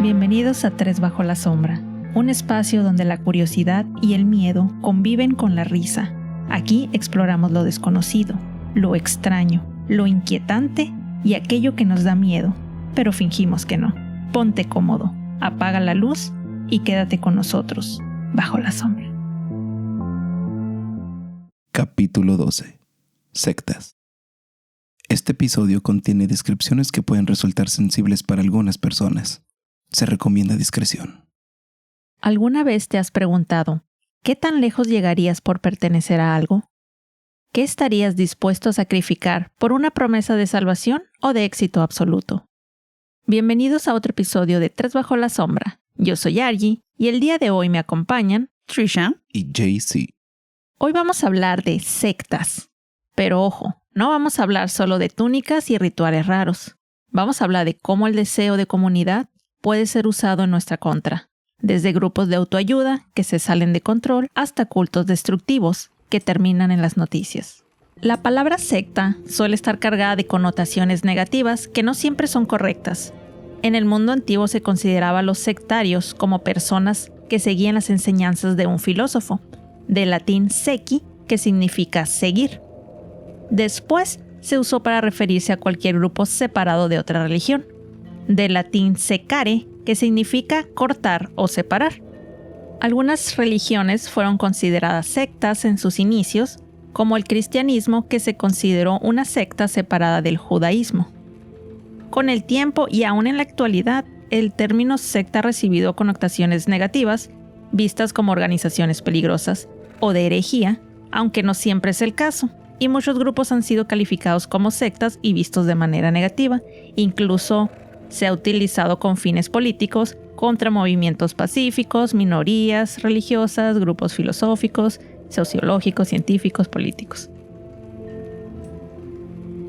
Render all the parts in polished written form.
Bienvenidos a Tres Bajo la Sombra, un espacio donde la curiosidad y el miedo conviven con la risa. Aquí exploramos lo desconocido, lo extraño, lo inquietante y aquello que nos da miedo, pero fingimos que no. Ponte cómodo, apaga la luz y quédate con nosotros, bajo la sombra. Capítulo 12. Sectas. Este episodio contiene descripciones que pueden resultar sensibles para algunas personas. Se recomienda discreción. ¿Alguna vez te has preguntado, ¿qué tan lejos llegarías por pertenecer a algo? ¿Qué estarías dispuesto a sacrificar por una promesa de salvación o de éxito absoluto? Bienvenidos a otro episodio de Tres Bajo la Sombra. Yo soy Argy y el día de hoy me acompañan Trisha y JC. Hoy vamos a hablar de sectas. Pero ojo, no vamos a hablar solo de túnicas y rituales raros. Vamos a hablar de cómo el deseo de comunidad puede ser usado en nuestra contra. Desde grupos de autoayuda que se salen de control hasta cultos destructivos que terminan en las noticias. La palabra secta suele estar cargada de connotaciones negativas que no siempre son correctas. En el mundo antiguo se consideraba a los sectarios como personas que seguían las enseñanzas de un filósofo, del latín sequi, que significa seguir. Después se usó para referirse a cualquier grupo separado de otra religión, del latín secare, que significa cortar o separar. Algunas religiones fueron consideradas sectas en sus inicios, como el cristianismo, que se consideró una secta separada del judaísmo. Con el tiempo y aún en la actualidad, el término secta ha recibido connotaciones negativas, vistas como organizaciones peligrosas o de herejía, aunque no siempre es el caso, y muchos grupos han sido calificados como sectas y vistos de manera negativa. Incluso se ha utilizado con fines políticos contra movimientos pacíficos, minorías religiosas, grupos filosóficos, sociológicos, científicos, políticos.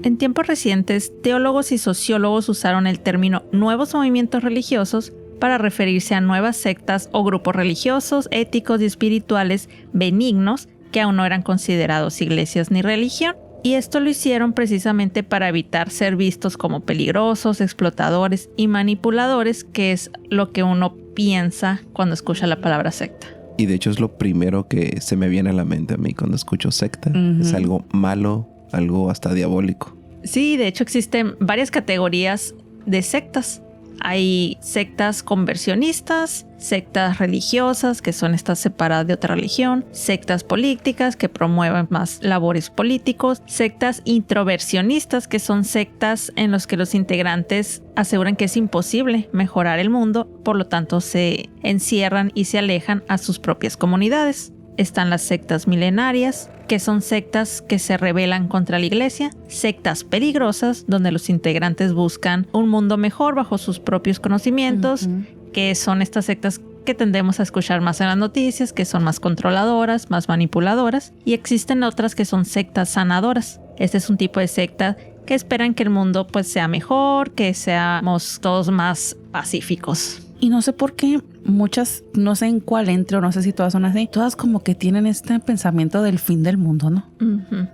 En tiempos recientes, teólogos y sociólogos usaron el término nuevos movimientos religiosos para referirse a nuevas sectas o grupos religiosos, éticos y espirituales benignos que aún no eran considerados iglesias ni religión, y esto lo hicieron precisamente para evitar ser vistos como peligrosos, explotadores y manipuladores, que es lo que uno piensa cuando escucha la palabra secta. Y de hecho es lo primero que se me viene a la mente a mí cuando escucho secta. Es algo malo, algo hasta diabólico. Sí, de hecho existen varias categorías de sectas. Hay sectas conversionistas, sectas religiosas, que son estas separadas de otra religión, sectas políticas, que promueven más labores políticos, sectas introversionistas, que son sectas en las que los integrantes aseguran que es imposible mejorar el mundo, por lo tanto se encierran y se alejan a sus propias comunidades. Están las sectas milenarias, que son sectas que se rebelan contra la iglesia, sectas peligrosas, donde los integrantes buscan un mundo mejor bajo sus propios conocimientos, que son estas sectas que tendemos a escuchar más en las noticias, que son más controladoras, más manipuladoras, y existen otras que son sectas sanadoras. Este es un tipo de secta que esperan que el mundo pues sea mejor, que seamos todos más pacíficos. Y no sé por qué muchas, no sé en cuál entre o no sé si todas son así, todas como que tienen este pensamiento del fin del mundo, ¿no?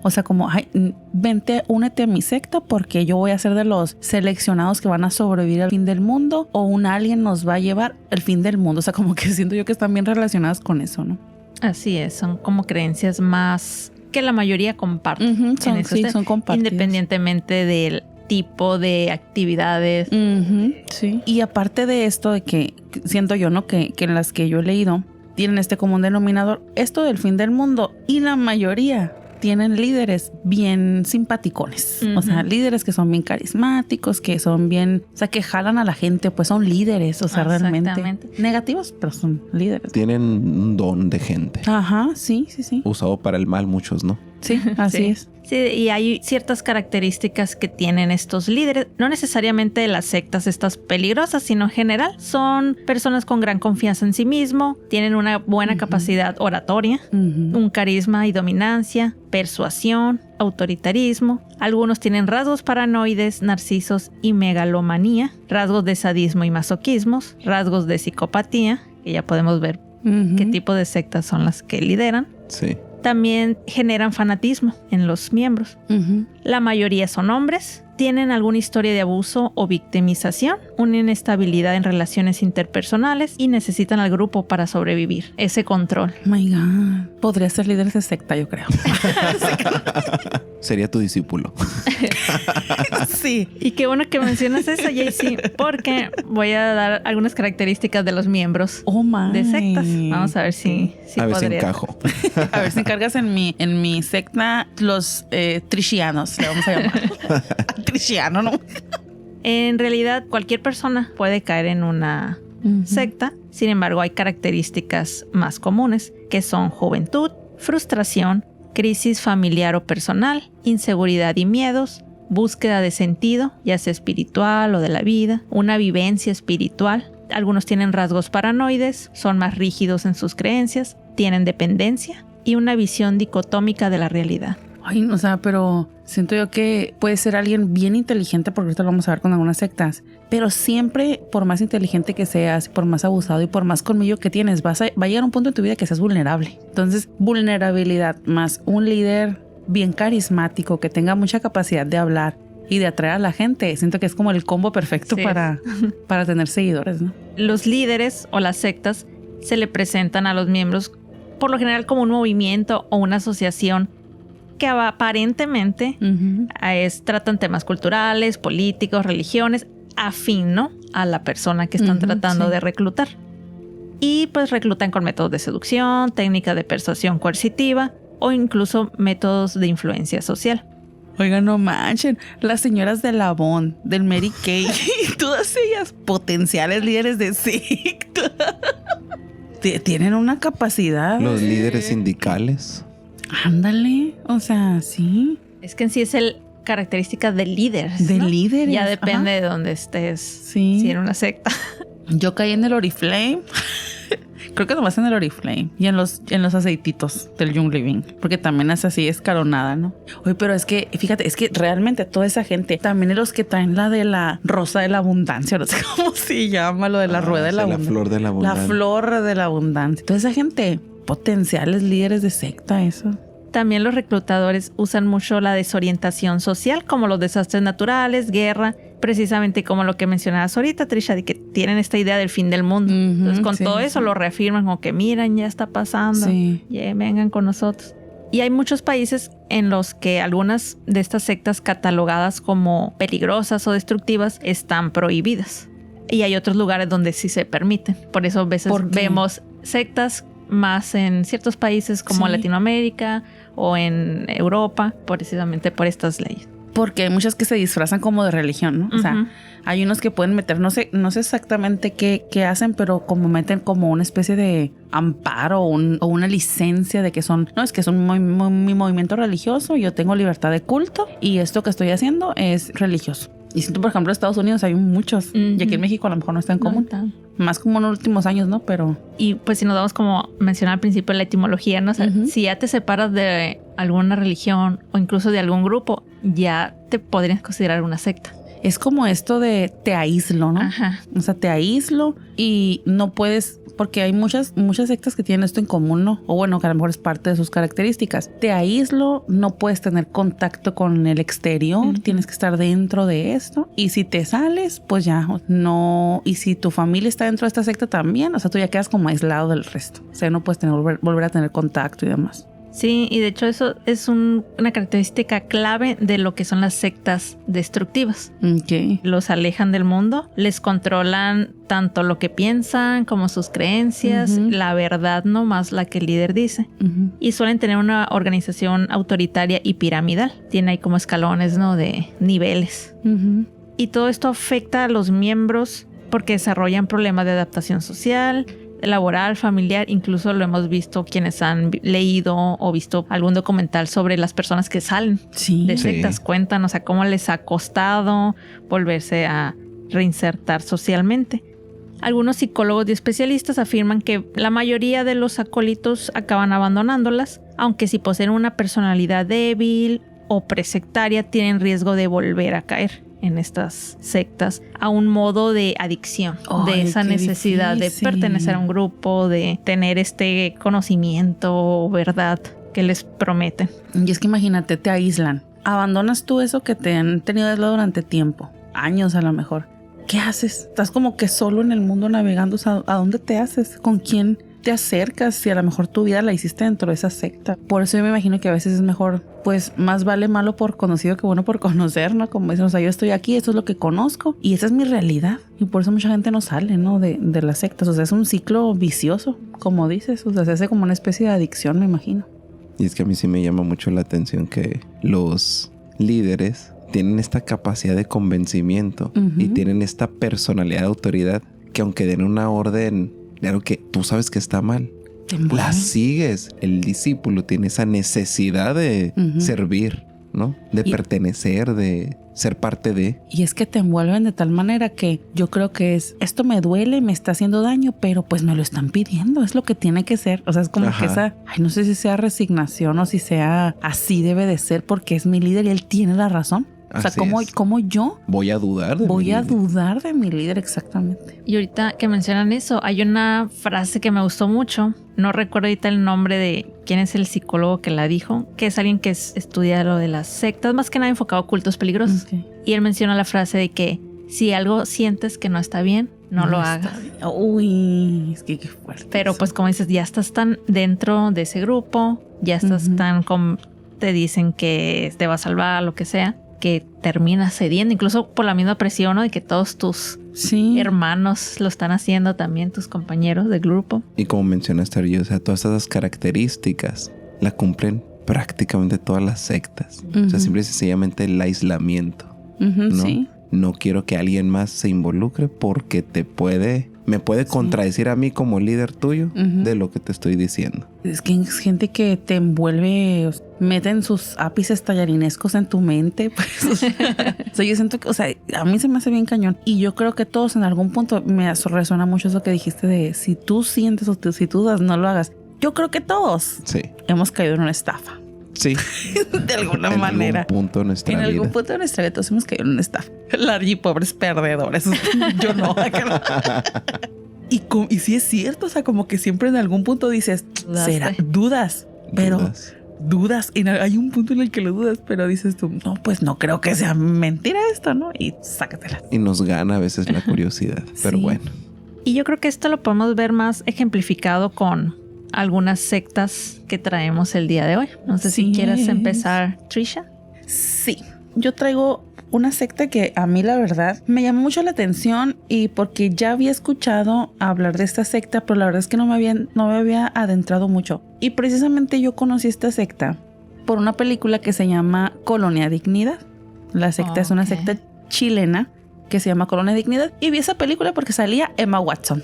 O sea, como, ay, vente, únete a mi secta porque yo voy a ser de los seleccionados que van a sobrevivir al fin del mundo, o un alien nos va a llevar al fin del mundo. O sea, como que siento yo que están bien relacionadas con eso, ¿no? Así es, son como creencias más que la mayoría comparte. Son compartidas. Independientemente del tipo de actividades. Sí. Y aparte de esto de que siento yo, ¿no? Que en las que yo he leído tienen este común denominador, esto del fin del mundo, y la mayoría tienen líderes bien simpaticones. O sea, líderes que son bien carismáticos, que son bien, o sea, que jalan a la gente, pues son líderes, o sea, realmente negativos, pero son líderes. Tienen un don de gente. Ajá, sí. Usado para el mal muchos, ¿no? Sí, así es. Sí, y hay ciertas características que tienen estos líderes, no necesariamente de las sectas estas peligrosas, sino en general. Son personas con gran confianza en sí mismo, tienen una buena capacidad oratoria, un carisma y dominancia, persuasión, autoritarismo. Algunos tienen rasgos paranoides, narcisos y megalomanía, rasgos de sadismo y masoquismos, rasgos de psicopatía, que ya podemos ver qué tipo de sectas son las que lideran. Sí. También generan fanatismo en los miembros. La mayoría son hombres, tienen alguna historia de abuso o victimización, una inestabilidad en relaciones interpersonales y necesitan al grupo para sobrevivir. Ese control. Oh my God. Podría ser líder de secta, yo creo. Sería tu discípulo. Sí. Y qué bueno que mencionas eso, JC, porque voy a dar algunas características de los miembros de sectas. Vamos a ver si a ver si podría. encajo. A ver si encargas en mi secta los trishianos, le vamos a llamar. Trishiano, ¿no? En realidad, cualquier persona puede caer en una secta. Sin embargo, hay características más comunes, que son juventud, frustración, crisis familiar o personal, inseguridad y miedos, búsqueda de sentido, ya sea espiritual o de la vida, una vivencia espiritual. Algunos tienen rasgos paranoides, son más rígidos en sus creencias, tienen dependencia y una visión dicotómica de la realidad. Ay, o sea, pero siento yo que puede ser alguien bien inteligente, porque ahorita lo vamos a ver con algunas sectas, pero siempre, por más inteligente que seas, por más abusado y por más colmillo que tienes, va a llegar un punto en tu vida que seas vulnerable. Entonces, vulnerabilidad más un líder bien carismático, que tenga mucha capacidad de hablar y de atraer a la gente, siento que es como el combo perfecto para tener seguidores, ¿no? Los líderes o las sectas se le presentan a los miembros por lo general como un movimiento o una asociación que aparentemente tratan temas culturales, políticos, religiones, afín, ¿no?, a la persona que están tratando de reclutar. Y pues reclutan con métodos de seducción, técnicas de persuasión coercitiva o incluso métodos de influencia social. Oigan, no manchen, las señoras del Avon, del Mary Kay, todas ellas potenciales líderes de secta. Tienen una capacidad. Los líderes sindicales. Ándale, o sea, sí. Es que en sí es el característica de líderes, de ¿no? líderes. Ya depende de dónde estés. Sí. Si en una secta. Yo caí en el Oriflame. Creo que nomás en el Oriflame y en los aceititos del Young Living, porque también es así escalonada, ¿no? Oye, pero es que, fíjate, es que realmente toda esa gente, también los que traen la de la rosa de la abundancia, no sé cómo se llama, lo de la rueda de la abundancia. La flor de la abundancia. La flor de la abundancia. Toda esa gente, potenciales líderes de secta, eso. También los reclutadores usan mucho la desorientación social, como los desastres naturales, guerra, precisamente como lo que mencionabas ahorita, Trisha, de que tienen esta idea del fin del mundo. Entonces, con todo eso lo reafirman, como que miren, ya está pasando, vengan con nosotros. Y hay muchos países en los que algunas de estas sectas catalogadas como peligrosas o destructivas están prohibidas. Y hay otros lugares donde sí se permiten. Por eso a veces vemos sectas más en ciertos países como Latinoamérica o en Europa, precisamente por estas leyes. Porque hay muchas que se disfrazan como de religión, ¿no? O sea, hay unos que pueden meter, no sé exactamente qué hacen, pero como meten como una especie de amparo o una licencia de que es que es mi movimiento religioso, yo tengo libertad de culto y esto que estoy haciendo es religioso. Y siento, por ejemplo, en Estados Unidos hay muchos, y aquí en México a lo mejor no está en común. Más como en los últimos años, ¿no? Pero... Y pues si nos vamos como mencionar al principio la etimología, ¿no? O sea, si ya te separas de alguna religión o incluso de algún grupo, ya te podrías considerar una secta. Es como esto de te aíslo, ¿no? Ajá. O sea, te aíslo y no puedes... Porque hay muchas sectas que tienen esto en común, ¿no? O bueno, que a lo mejor es parte de sus características. Te aíslo, no puedes tener contacto con el exterior, tienes que estar dentro de esto. Y si te sales, pues ya no. Y si tu familia está dentro de esta secta también, o sea, tú ya quedas como aislado del resto. O sea, no puedes volver a tener contacto y demás. Sí, y de hecho eso es una característica clave de lo que son las sectas destructivas. Okay. Los alejan del mundo, les controlan tanto lo que piensan como sus creencias, la verdad no más la que el líder dice. Y suelen tener una organización autoritaria y piramidal. Tiene ahí como escalones, ¿no?, de niveles. Y todo esto afecta a los miembros porque desarrollan problemas de adaptación social, laboral, familiar. Incluso lo hemos visto quienes han leído o visto algún documental sobre las personas que salen de sectas. Cuentan, o sea, cómo les ha costado volverse a reinsertar socialmente. Algunos psicólogos y especialistas afirman que la mayoría de los acólitos acaban abandonándolas, aunque si poseen una personalidad débil o presectaria tienen riesgo de volver a caer en estas sectas a un modo de adicción, de esa necesidad de pertenecer a un grupo, de tener este conocimiento o verdad que les prometen. Y es que imagínate, te aíslan abandonas tú eso que te han tenido de lado durante tiempo, años a lo mejor. ¿Qué haces? Estás como que solo en el mundo navegando. O sea, ¿a dónde te haces? ¿Con quién te acercas? Si a lo mejor tu vida la hiciste dentro de esa secta. Por eso yo me imagino que a veces es mejor, pues más vale malo por conocido que bueno por conocer, ¿no? Como dicen, o sea, yo estoy aquí, esto es lo que conozco y esa es mi realidad. Y por eso mucha gente no sale, ¿no? De las sectas. O sea, es un ciclo vicioso, como dices. O sea, se hace como una especie de adicción, me imagino. Y es que a mí sí me llama mucho la atención que los líderes tienen esta capacidad de convencimiento y tienen esta personalidad de autoridad que aunque den una orden de algo que tú sabes que está mal, la sigues. El discípulo tiene esa necesidad de servir, ¿no? De pertenecer, de ser parte de. Y es que te envuelven de tal manera que yo creo que esto me duele, me está haciendo daño, pero pues me lo están pidiendo, es lo que tiene que ser. O sea, es como que esa, no sé si sea resignación o si sea así debe de ser porque es mi líder y él tiene la razón. O sea, ¿cómo yo voy a dudar de mi líder? Exactamente. Y ahorita que mencionan eso, hay una frase que me gustó mucho. No recuerdo ahorita el nombre de quién es el psicólogo que la dijo, que es alguien que estudia lo de las sectas, más que nada enfocado a cultos peligrosos. Okay. Y él menciona la frase de que si algo sientes que no está bien, no lo hagas. Uy, es que qué fuerte. Pero pues como dices, ya estás tan dentro de ese grupo, ya estás tan como te dicen que te va a salvar, lo que sea, que terminas cediendo, incluso por la misma presión, ¿no? De que todos tus hermanos lo están haciendo también, tus compañeros del grupo. Y como mencionaste, Ari, o sea, todas esas características la cumplen prácticamente todas las sectas. O sea, simple y sencillamente el aislamiento, ¿no? Sí. No quiero que alguien más se involucre porque me puede contradecir a mí como líder tuyo de lo que te estoy diciendo. Es que es gente que te envuelve, meten sus ápices tallarinescos en tu mente. Pues, o sea, yo siento que, o sea, a mí se me hace bien cañón. Y yo creo que todos en algún punto me resuena mucho eso que dijiste de si tú sientes o si tú dudas, no lo hagas. Yo creo que todos hemos caído en una estafa. Sí. De alguna manera. En algún punto de nuestra vida. En algún punto de nuestra vida todos hemos caído en una estafa. Larry, pobres perdedores. Yo no. Y sí es cierto, o sea, como que siempre en algún punto dices, dudas, pero dudas. Y hay un punto en el que lo dudas, pero dices tú, no, pues no creo que sea mentira esto, ¿no? Y sácatela. Y nos gana a veces la curiosidad, pero bueno. Y yo creo que esto lo podemos ver más ejemplificado con algunas sectas que traemos el día de hoy. No sé si quieres empezar, Trisha. Sí, yo traigo una secta que a mí la verdad me llamó mucho la atención y porque ya había escuchado hablar de esta secta, pero la verdad es que no me había adentrado mucho. Y precisamente yo conocí esta secta por una película que se llama Colonia Dignidad. La secta es una secta chilena que se llama Colonia Dignidad y vi esa película porque salía Emma Watson,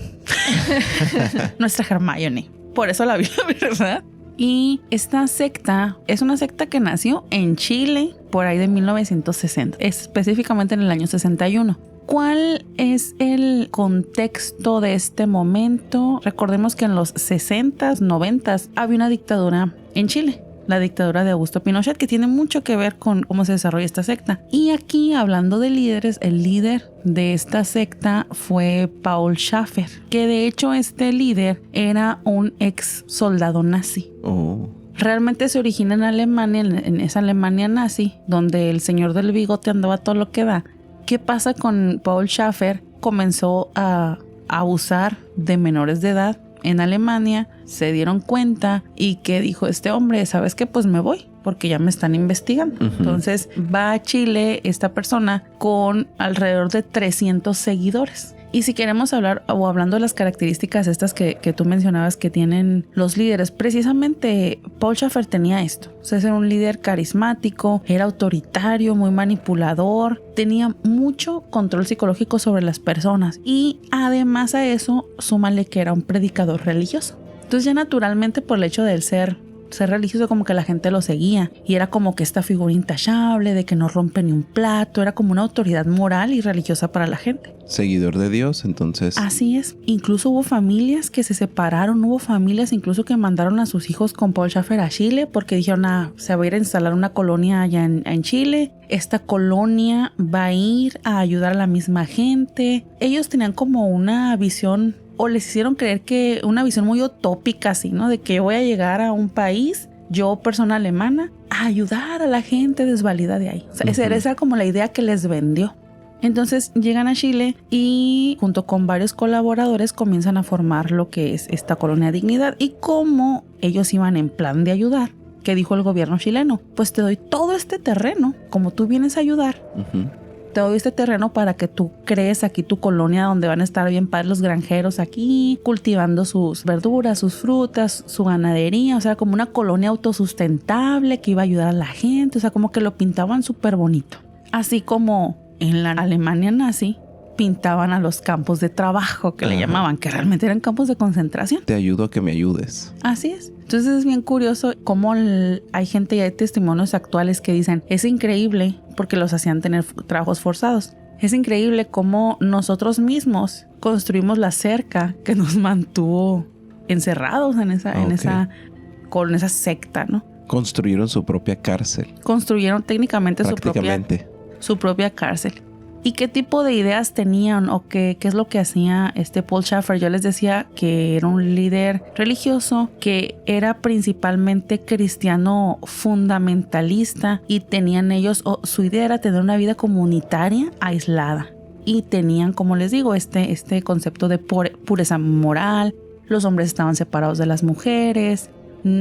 nuestra Hermione. Por eso la vi, la verdad. Y esta secta es una secta que nació en Chile por ahí de 1960, específicamente en el año 61. ¿Cuál es el contexto de este momento? Recordemos que en los 60s, 90s había una dictadura en Chile. La dictadura de Augusto Pinochet, que tiene mucho que ver con cómo se desarrolla esta secta. Y aquí, hablando de líderes, el líder de esta secta fue Paul Schäfer, que de hecho este líder era un ex soldado nazi. Realmente se origina en Alemania, en esa Alemania nazi, donde el señor del bigote andaba todo lo que da. ¿Qué pasa con Paul Schäfer? Comenzó a abusar de menores de edad en Alemania, se dieron cuenta y que dijo este hombre, ¿sabes qué? Pues me voy porque ya me están investigando. Entonces va a Chile esta persona con alrededor de 300 seguidores. Y si queremos hablar o hablando de las características estas que tú mencionabas que tienen los líderes, precisamente Paul Schäfer tenía esto. O sea, era un líder carismático, era autoritario, muy manipulador, tenía mucho control psicológico sobre las personas y además a eso, súmale que era un predicador religioso. Entonces ya naturalmente por el hecho de él ser religioso como que la gente lo seguía y era como que esta figura intachable de que no rompe ni un plato, era como una autoridad moral y religiosa para la gente. Seguidor de Dios, entonces. Así es. Incluso hubo familias que se separaron, hubo familias incluso que mandaron a sus hijos con Paul Schäfer a Chile porque dijeron, se va a ir a instalar una colonia allá en Chile. Esta colonia va a ir a ayudar a la misma gente. Ellos tenían como una visión o les hicieron creer que una visión muy utópica así, ¿no? De que voy a llegar a un país yo, persona alemana, a ayudar a la gente desvalida de ahí. O sea, esa era como la idea que les vendió. Entonces llegan a Chile y junto con varios colaboradores comienzan a formar lo que es esta colonia Dignidad. Y como ellos iban en plan de ayudar, ¿qué dijo el gobierno chileno? Pues te doy todo este terreno, como tú vienes a ayudar. Te doy este terreno para que tú crees aquí tu colonia donde van a estar bien padres los granjeros aquí, cultivando sus verduras, sus frutas, su ganadería. O sea, como una colonia autosustentable que iba a ayudar a la gente. O sea, como que lo pintaban súper bonito. Así como en la Alemania nazi pintaban a los campos de trabajo que le llamaban, que realmente eran campos de concentración. Te ayudo a que me ayudes. Así es. Entonces es bien curioso cómo hay gente y hay testimonios actuales que dicen, es increíble porque los hacían tener trabajos forzados. Es increíble cómo nosotros mismos construimos la cerca que nos mantuvo encerrados con esa secta, ¿no? Construyeron su propia cárcel. Construyeron técnicamente su propia cárcel. ¿Y qué tipo de ideas tenían o qué es lo que hacía Paul Schaeffer? Yo les decía que era un líder religioso, que era principalmente cristiano fundamentalista y tenían ellos, su idea era tener una vida comunitaria aislada. Y tenían, como les digo, este concepto de pureza moral. Los hombres estaban separados de las mujeres.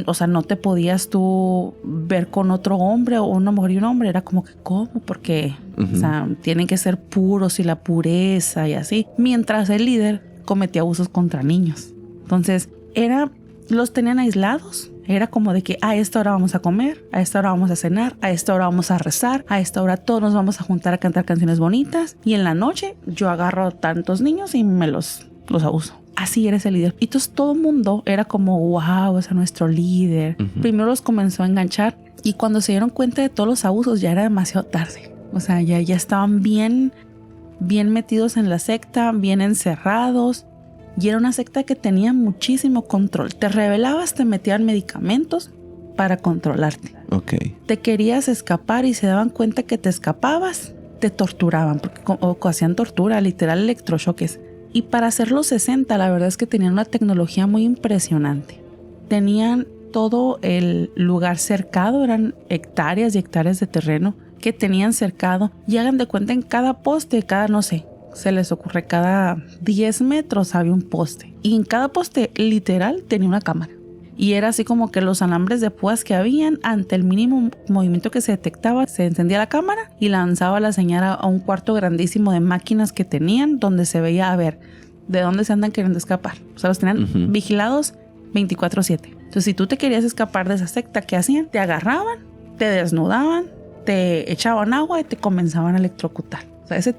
O sea, no te podías tú ver con otro hombre o una mujer y un hombre. Era como que, ¿cómo? Porque, o sea, tienen que ser puros y la pureza y así. Mientras el líder cometía abusos contra niños. Entonces, los tenían aislados. Era como de que a esta hora vamos a comer, a esta hora vamos a cenar, a esta hora vamos a rezar, a esta hora todos nos vamos a juntar a cantar canciones bonitas. Y en la noche yo agarro a tantos niños y me los abuso. Así eres el líder. Y entonces todo el mundo era como, wow, es nuestro líder. Primero los comenzó a enganchar y cuando se dieron cuenta de todos los abusos ya era demasiado tarde. O sea, ya estaban bien metidos en la secta, bien encerrados. Y era una secta que tenía muchísimo control. Te rebelabas, te metían medicamentos para controlarte. Okay. Te querías escapar y se daban cuenta que te escapabas, te torturaban. O hacían tortura, literal electrochoques. Y para hacer los 60, la verdad es que tenían una tecnología muy impresionante. Tenían todo el lugar cercado, eran hectáreas y hectáreas de terreno que tenían cercado. Y hagan de cuenta en cada poste, se les ocurre, cada 10 metros había un poste. Y en cada poste, literal, tenía una cámara. Y era así como que los alambres de púas que habían, ante el mínimo movimiento que se detectaba, se encendía la cámara y lanzaba la señal a un cuarto grandísimo de máquinas que tenían, donde se veía a ver de dónde se andan queriendo escapar. O sea, los tenían vigilados 24/7. Entonces, si tú te querías escapar de esa secta, ¿qué hacían? Te agarraban, te desnudaban, te echaban agua y te comenzaban a electrocutar. O sea, ese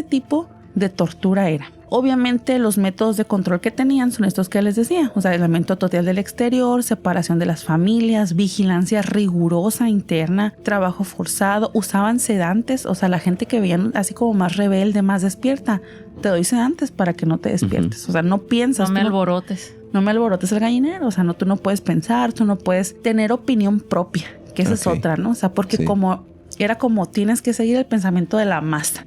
tipo de tortura era. Obviamente los métodos de control que tenían son estos que les decía, o sea, aislamiento total del exterior, separación de las familias, vigilancia rigurosa interna, trabajo forzado, usaban sedantes, o sea, la gente que veían así como más rebelde, más despierta, te doy sedantes para que no te despiertes, o sea, no piensas. No me alborotes. No me alborotes el gallinero, o sea, tú no puedes pensar, tú no puedes tener opinión propia, que esa es otra, ¿no? O sea, porque era como tienes que seguir el pensamiento de la masa.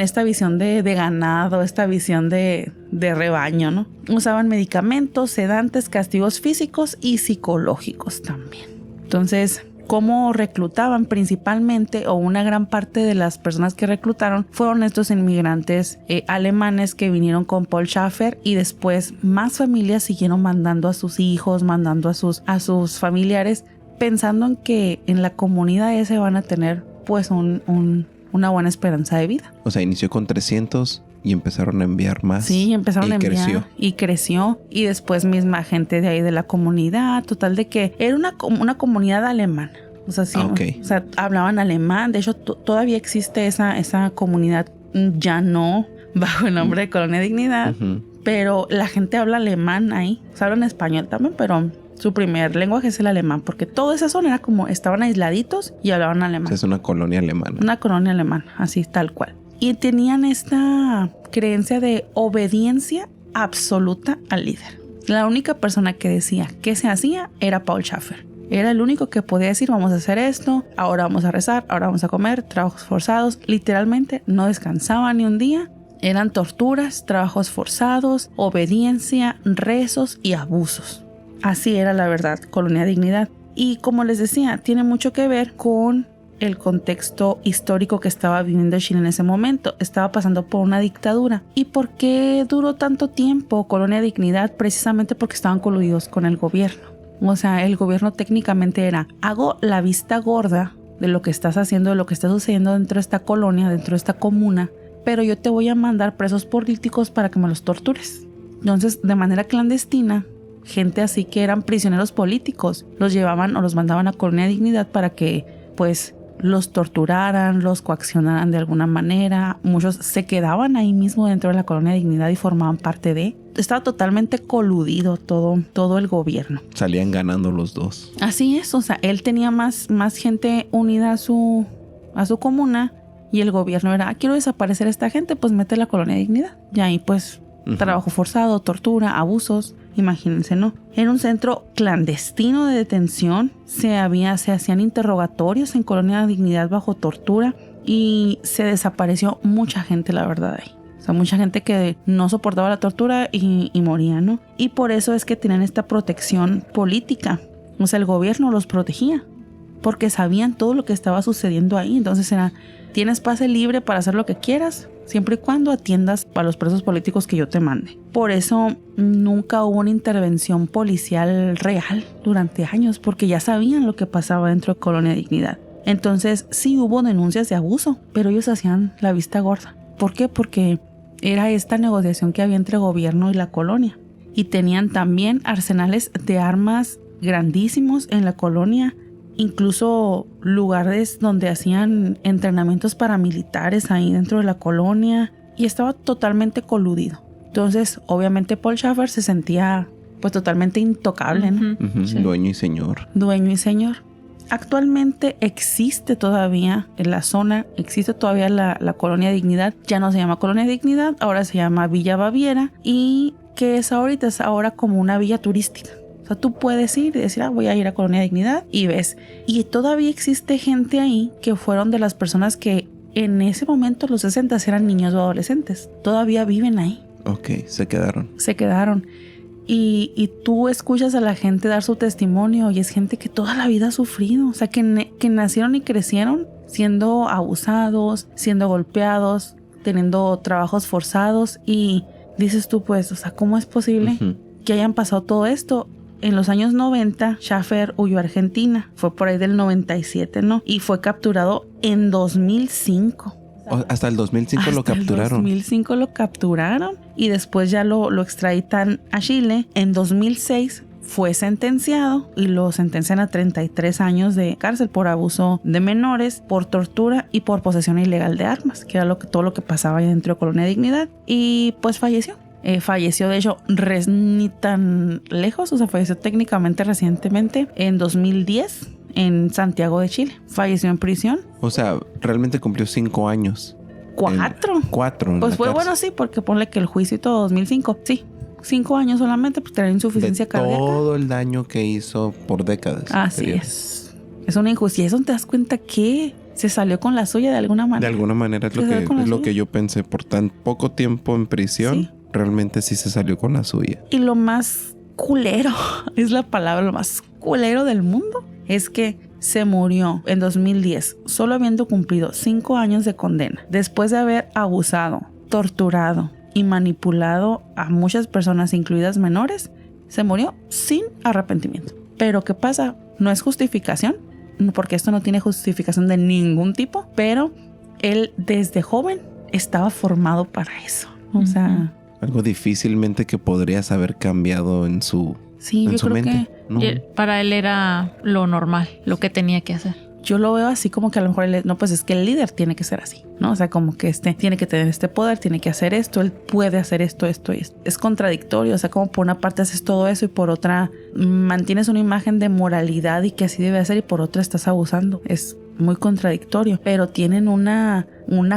Esta visión de ganado, esta visión de rebaño, ¿no? Usaban medicamentos, sedantes, castigos físicos y psicológicos también. Entonces, ¿cómo reclutaban? Principalmente, o una gran parte de las personas que reclutaron fueron estos inmigrantes alemanes que vinieron con Paul Schaeffer, y después más familias siguieron mandando a sus hijos, mandando a sus familiares, pensando en que en la comunidad ese van a tener pues una buena esperanza de vida. O sea, inició con 300 y empezaron a enviar más. Sí, empezaron a enviar. Y creció. Y después misma gente de ahí de la comunidad. Total de que era una comunidad alemana. O sea, sí. O sea, hablaban alemán. De hecho, todavía existe esa comunidad. Ya no bajo el nombre de Colonia Dignidad. Pero la gente habla alemán ahí. O sea, hablan español también, pero su primer lenguaje es el alemán, porque toda esa zona era como estaban aisladitos y hablaban alemán. O sea, es una colonia alemana. Una colonia alemana, así tal cual. Y tenían esta creencia de obediencia absoluta al líder. La única persona que decía qué se hacía era Paul Schaeffer. Era el único que podía decir, vamos a hacer esto, ahora vamos a rezar, ahora vamos a comer, trabajos forzados. Literalmente no descansaba ni un día. Eran torturas, trabajos forzados, obediencia, rezos y abusos. así era la verdad, Colonia Dignidad. Y como les decía, tiene mucho que ver con el contexto histórico que estaba viviendo Chile en ese momento. Estaba pasando por una dictadura. ¿Y por qué duró tanto tiempo Colonia Dignidad? Precisamente porque estaban coludidos con el gobierno. O sea, el gobierno técnicamente era, hago la vista gorda de lo que estás haciendo, de lo que está sucediendo dentro de esta colonia, dentro de esta comuna, pero yo te voy a mandar presos políticos para que me los tortures. Entonces, de manera clandestina, gente así que eran prisioneros políticos, los llevaban o los mandaban a Colonia Dignidad para que, pues, los torturaran, los coaccionaran de alguna manera. Muchos se quedaban ahí mismo dentro de la Colonia Dignidad y formaban parte de. Estaba totalmente coludido todo el gobierno. Salían ganando los dos. Así es, o sea, él tenía más gente unida a su comuna y el gobierno era, quiero desaparecer a esta gente, pues mete la Colonia Dignidad. Y ahí pues trabajo forzado, tortura, abusos. Imagínense, ¿no? Era un centro clandestino de detención. Se hacían interrogatorios en Colonia Dignidad bajo tortura y se desapareció mucha gente, la verdad, ahí. O sea, mucha gente que no soportaba la tortura y moría, ¿no? Y por eso es que tenían esta protección política. O sea, el gobierno los protegía porque sabían todo lo que estaba sucediendo ahí. Entonces era, tienes pase libre para hacer lo que quieras, siempre y cuando atiendas a los presos políticos que yo te mande. Por eso nunca hubo una intervención policial real durante años, porque ya sabían lo que pasaba dentro de Colonia Dignidad. Entonces sí hubo denuncias de abuso, pero ellos hacían la vista gorda. ¿Por qué? Porque era esta negociación que había entre gobierno y la colonia. Y tenían también arsenales de armas grandísimos en la colonia, incluso lugares donde hacían entrenamientos paramilitares ahí dentro de la colonia, y estaba totalmente coludido. Entonces, obviamente Paul Schafer se sentía pues totalmente intocable, ¿no? Sí. Dueño y señor. Dueño y señor. Actualmente existe todavía en la zona, existe todavía la Colonia Dignidad. Ya no se llama Colonia Dignidad, ahora se llama Villa Baviera, y que es ahora como una villa turística. O sea, tú puedes ir y decir, voy a ir a Colonia Dignidad, y ves. Y todavía existe gente ahí que fueron de las personas que en ese momento, los 60, eran niños o adolescentes. Todavía viven ahí. Ok, se quedaron. Se quedaron. Y tú escuchas a la gente dar su testimonio y es gente que toda la vida ha sufrido. O sea, que nacieron y crecieron siendo abusados, siendo golpeados, teniendo trabajos forzados. Y dices tú, pues, o sea, ¿cómo es posible que hayan pasado todo esto? En los años 90, Schafer huyó a Argentina. Fue por ahí del 97, ¿no? Y fue capturado en 2005. Hasta el 2005 lo capturaron. Hasta el 2005 lo capturaron y después ya lo extraditan a Chile. En 2006 fue sentenciado y lo sentencian a 33 años de cárcel por abuso de menores, por tortura y por posesión ilegal de armas, que era todo lo que pasaba ahí dentro de Colonia Dignidad. Y pues falleció. Falleció, de hecho, ni tan lejos, o sea, falleció técnicamente recientemente en 2010 en Santiago de Chile. Falleció en prisión. O sea, realmente cumplió 5 años. 4. 4. Pues fue bueno, sí, porque ponle que el juicio y todo, 2005. Sí, 5 años solamente, pues tenía insuficiencia cardíaca. Todo el daño que hizo por décadas. Así es. Es una injusticia. Eso te das cuenta que se salió con la suya de alguna manera. De alguna manera es lo que yo pensé. Por tan poco tiempo en prisión, sí, realmente sí se salió con la suya. Y lo más culero, es la palabra, lo más culero del mundo, es que se murió en 2010, solo habiendo cumplido 5 años de condena, después de haber abusado, torturado y manipulado a muchas personas, incluidas menores. Se murió sin arrepentimiento. Pero ¿qué pasa? No es justificación, porque esto no tiene justificación de ningún tipo, pero él desde joven estaba formado para eso. O sea, algo difícilmente que podrías haber cambiado en su mente. No. Para él era lo normal, lo que tenía que hacer. Yo lo veo así como que a lo mejor no, pues es que el líder tiene que ser así, ¿no? O sea, como que tiene que tener este poder, tiene que hacer esto, él puede hacer esto y esto. Es contradictorio, o sea, como por una parte haces todo eso y por otra mantienes una imagen de moralidad y que así debe ser, y por otra estás abusando. Es muy contradictorio, pero tienen una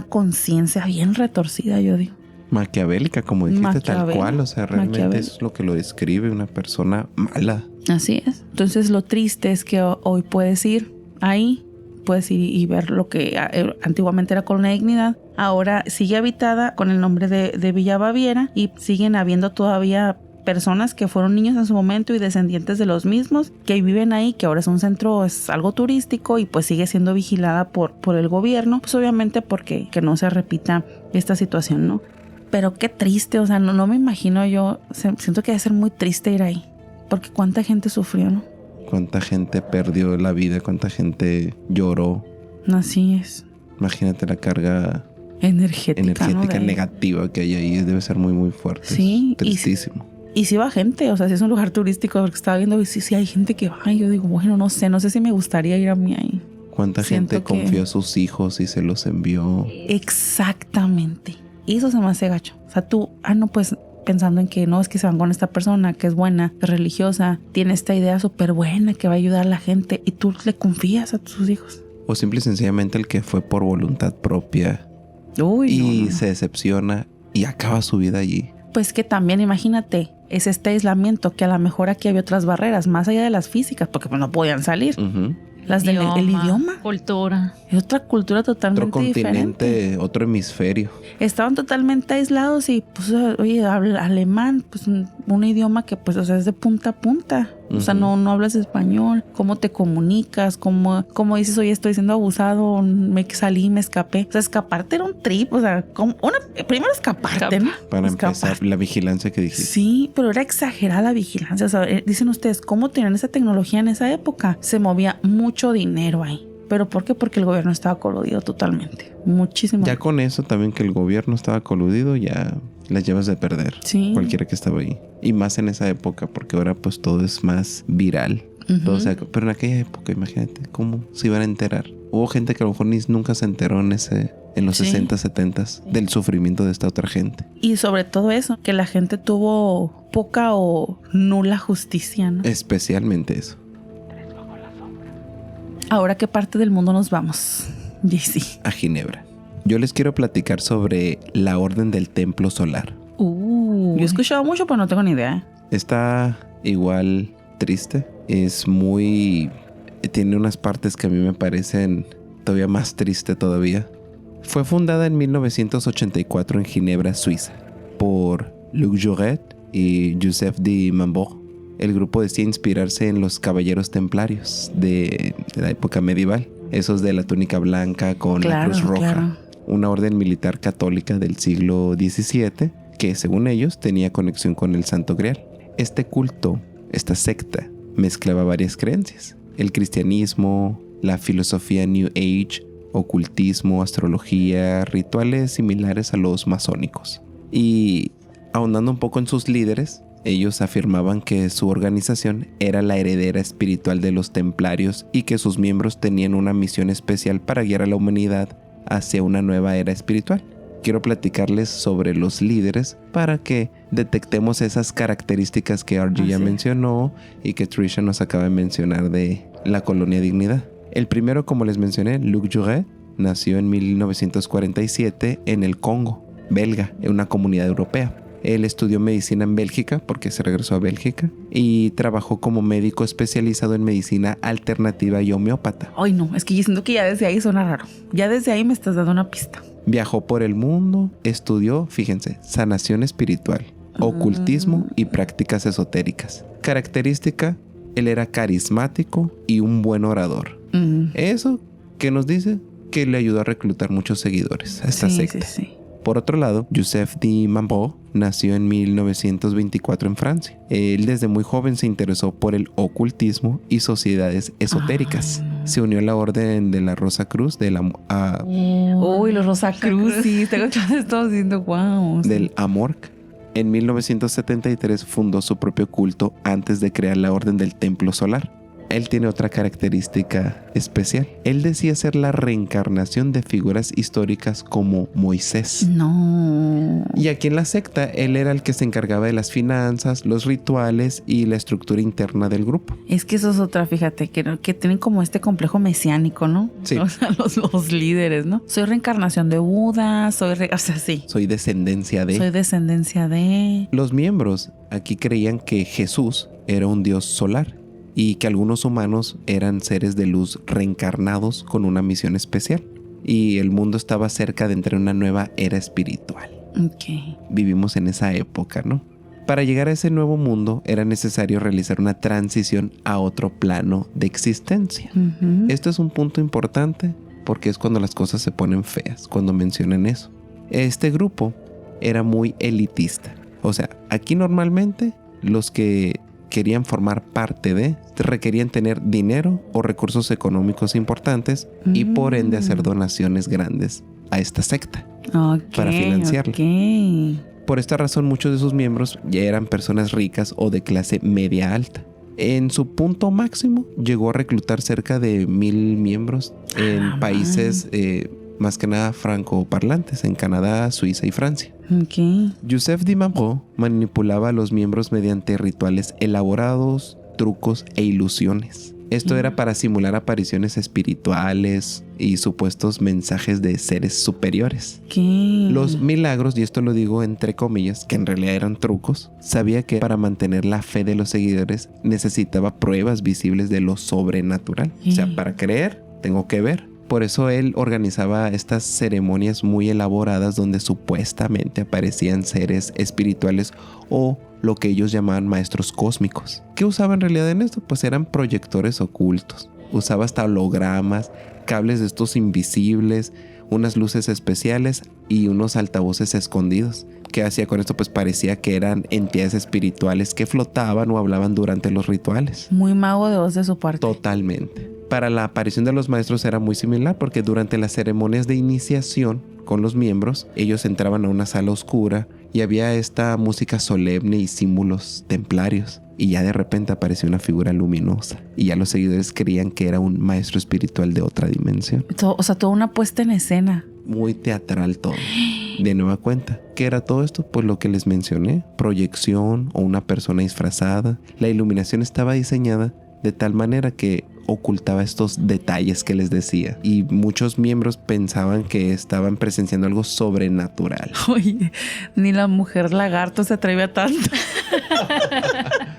conciencia bien retorcida, yo digo. Maquiavélica, como dijiste, tal cual. O sea, realmente es lo que lo describe una persona mala. Así es. Entonces lo triste es que hoy puedes ir ahí, puedes ir y ver lo que antiguamente era Colonia Dignidad. Ahora sigue habitada con el nombre de Villa Baviera y siguen habiendo todavía personas que fueron niños en su momento y descendientes de los mismos, que viven ahí, que ahora es un centro, es algo turístico y pues sigue siendo vigilada por el gobierno, pues obviamente porque que no se repita esta situación, ¿no? Pero qué triste, o sea, no me imagino yo, siento que debe ser muy triste ir ahí, porque cuánta gente sufrió, ¿no? Cuánta gente perdió la vida, cuánta gente lloró. Así es. Imagínate la carga energética ¿no? negativa que hay ahí, debe ser muy muy fuerte. Sí, tristísimo. Y si va gente, o sea, si es un lugar turístico, porque estaba viendo, y sí hay gente que va, y yo digo, bueno, no sé si me gustaría ir a mí ahí. ¿Cuánta gente confió a sus hijos y se los envió? Exactamente. Y eso se me hace gacho. O sea, tú, no, pues pensando en que no, es que se van con esta persona que es buena, es religiosa, tiene esta idea súper buena que va a ayudar a la gente y tú le confías a tus hijos. O simple y sencillamente el que fue por voluntad propia se decepciona y acaba su vida allí. Pues que también imagínate, es este aislamiento que a lo mejor aquí había otras barreras, más allá de las físicas, porque pues no podían salir. Uh-huh. Las del idioma. Cultura. Es otra cultura totalmente diferente. Otro continente, otro hemisferio. Estaban totalmente aislados y pues, oye, habla alemán, pues un idioma que pues, o sea, es de punta a punta. O sea, no hablas español. ¿Cómo te comunicas? ¿Cómo dices, oye, estoy siendo abusado? Me salí, me escapé. O sea, escaparte era un trip. O sea, primero escaparte, ¿no? Para empezar, la vigilancia que dijiste. Sí, pero era exagerada la vigilancia. O sea, dicen ustedes, ¿cómo tenían esa tecnología en esa época? Se movía mucho dinero ahí. ¿Pero por qué? Porque el gobierno estaba coludido totalmente. Muchísimo. Ya con eso también que el gobierno estaba coludido, ya las llevas de perder. Sí. Cualquiera que estaba ahí. Y más en esa época, porque ahora pues todo es más viral. Uh-huh. Todo, o sea, pero en aquella época, imagínate, ¿cómo se iban a enterar? Hubo gente que a lo mejor nunca se enteró en los 60, 70 del sufrimiento de esta otra gente. Y sobre todo eso, que la gente tuvo poca o nula justicia, ¿no? Especialmente eso. Ahora, ¿a qué parte del mundo nos vamos, JC? A Ginebra. Yo les quiero platicar sobre la Orden del Templo Solar. Yo he escuchado mucho, pero no tengo ni idea. Está igual triste. Tiene unas partes que a mí me parecen todavía más triste todavía. Fue fundada en 1984 en Ginebra, Suiza, por Luc Jouret y Joseph de Mambourg. El grupo decía inspirarse en los caballeros templarios de la época medieval, esos de la túnica blanca con la cruz roja. Claro. Una orden militar católica del siglo XVII que, según ellos, tenía conexión con el Santo Grial. Este culto, esta secta, mezclaba varias creencias: el cristianismo, la filosofía New Age, ocultismo, astrología, rituales similares a los masónicos. Y ahondando un poco en sus líderes, ellos afirmaban que su organización era la heredera espiritual de los templarios y que sus miembros tenían una misión especial para guiar a la humanidad hacia una nueva era espiritual. Quiero platicarles sobre los líderes para que detectemos esas características que RG ya mencionó y que Trisha nos acaba de mencionar de la colonia Dignidad. El primero, como les mencioné, Luc Jouret, nació en 1947 en el Congo, belga, en una comunidad europea. Él estudió medicina en Bélgica porque se regresó a Bélgica y trabajó como médico especializado en medicina alternativa y homeópata. Ay, no, es que yo siento que ya desde ahí suena raro. Ya desde ahí me estás dando una pista. Viajó por el mundo, estudió, fíjense, sanación espiritual, ocultismo y prácticas esotéricas. Característica, él era carismático y un buen orador. Eso, ¿qué nos dice? Que le ayudó a reclutar muchos seguidores a esta secta. Sí. Por otro lado, Joseph de Mambourg nació en 1924 en Francia. Él desde muy joven se interesó por el ocultismo y sociedades esotéricas. Se unió a la Orden de la Rosa Cruz de la... los Rosa Cruz, sí. Estamos diciendo, wow. Del Amorc. En 1973 fundó su propio culto antes de crear la Orden del Templo Solar. Él tiene otra característica especial. Él decía ser la reencarnación de figuras históricas como Moisés. No. Y aquí en la secta, él era el que se encargaba de las finanzas, los rituales y la estructura interna del grupo. Es que eso es otra, fíjate, que tienen como este complejo mesiánico, ¿no? Sí. O sea, los líderes, ¿no? Soy reencarnación de Buda, o sea, sí. Soy descendencia de... Los miembros aquí creían que Jesús era un dios solar y que algunos humanos eran seres de luz reencarnados con una misión especial. Y el mundo estaba cerca de entrar en una nueva era espiritual. Okay. Vivimos en esa época, ¿no? Para llegar a ese nuevo mundo era necesario realizar una transición a otro plano de existencia. Esto es un punto importante porque es cuando las cosas se ponen feas, cuando mencionan eso. Este grupo era muy elitista. O sea, aquí normalmente los que querían formar parte de requerían tener dinero o recursos económicos importantes y por ende hacer donaciones grandes a esta secta para financiarla. Por esta razón, muchos de sus miembros ya eran personas ricas o de clase media alta. En su punto máximo, llegó a reclutar cerca de 1,000 miembros en países más que nada francoparlantes, en Canadá, Suiza y Francia. Joseph Di Mambrot manipulaba a los miembros mediante rituales elaborados, trucos e ilusiones. Esto era para simular apariciones espirituales y supuestos mensajes de seres superiores. Los milagros, y esto lo digo entre comillas, que en realidad eran trucos, sabía que para mantener la fe de los seguidores necesitaba pruebas visibles de lo sobrenatural. O sea, para creer, tengo que ver. Por eso él organizaba estas ceremonias muy elaboradas donde supuestamente aparecían seres espirituales o lo que ellos llamaban maestros cósmicos. ¿Qué usaba en realidad en esto? Pues eran proyectores ocultos. Usaba hasta hologramas, cables de estos invisibles, unas luces especiales y unos altavoces escondidos. ¿Qué hacía con esto? Pues parecía que eran entidades espirituales que flotaban o hablaban durante los rituales. Muy mago de voz de su parte. Totalmente. Para la aparición de los maestros era muy similar porque durante las ceremonias de iniciación con los miembros, ellos entraban a una sala oscura y había esta música solemne y símbolos templarios. Y ya de repente apareció una figura luminosa y ya los seguidores creían que era un maestro espiritual de otra dimensión. O sea, toda una puesta en escena. Muy teatral todo. De nueva cuenta. ¿Qué era todo esto? Pues lo que les mencioné. Proyección o una persona disfrazada. La iluminación estaba diseñada de tal manera que ocultaba estos detalles que les decía. Y muchos miembros pensaban que estaban presenciando algo sobrenatural. Oye, ni la mujer lagarto se atreve a tanto.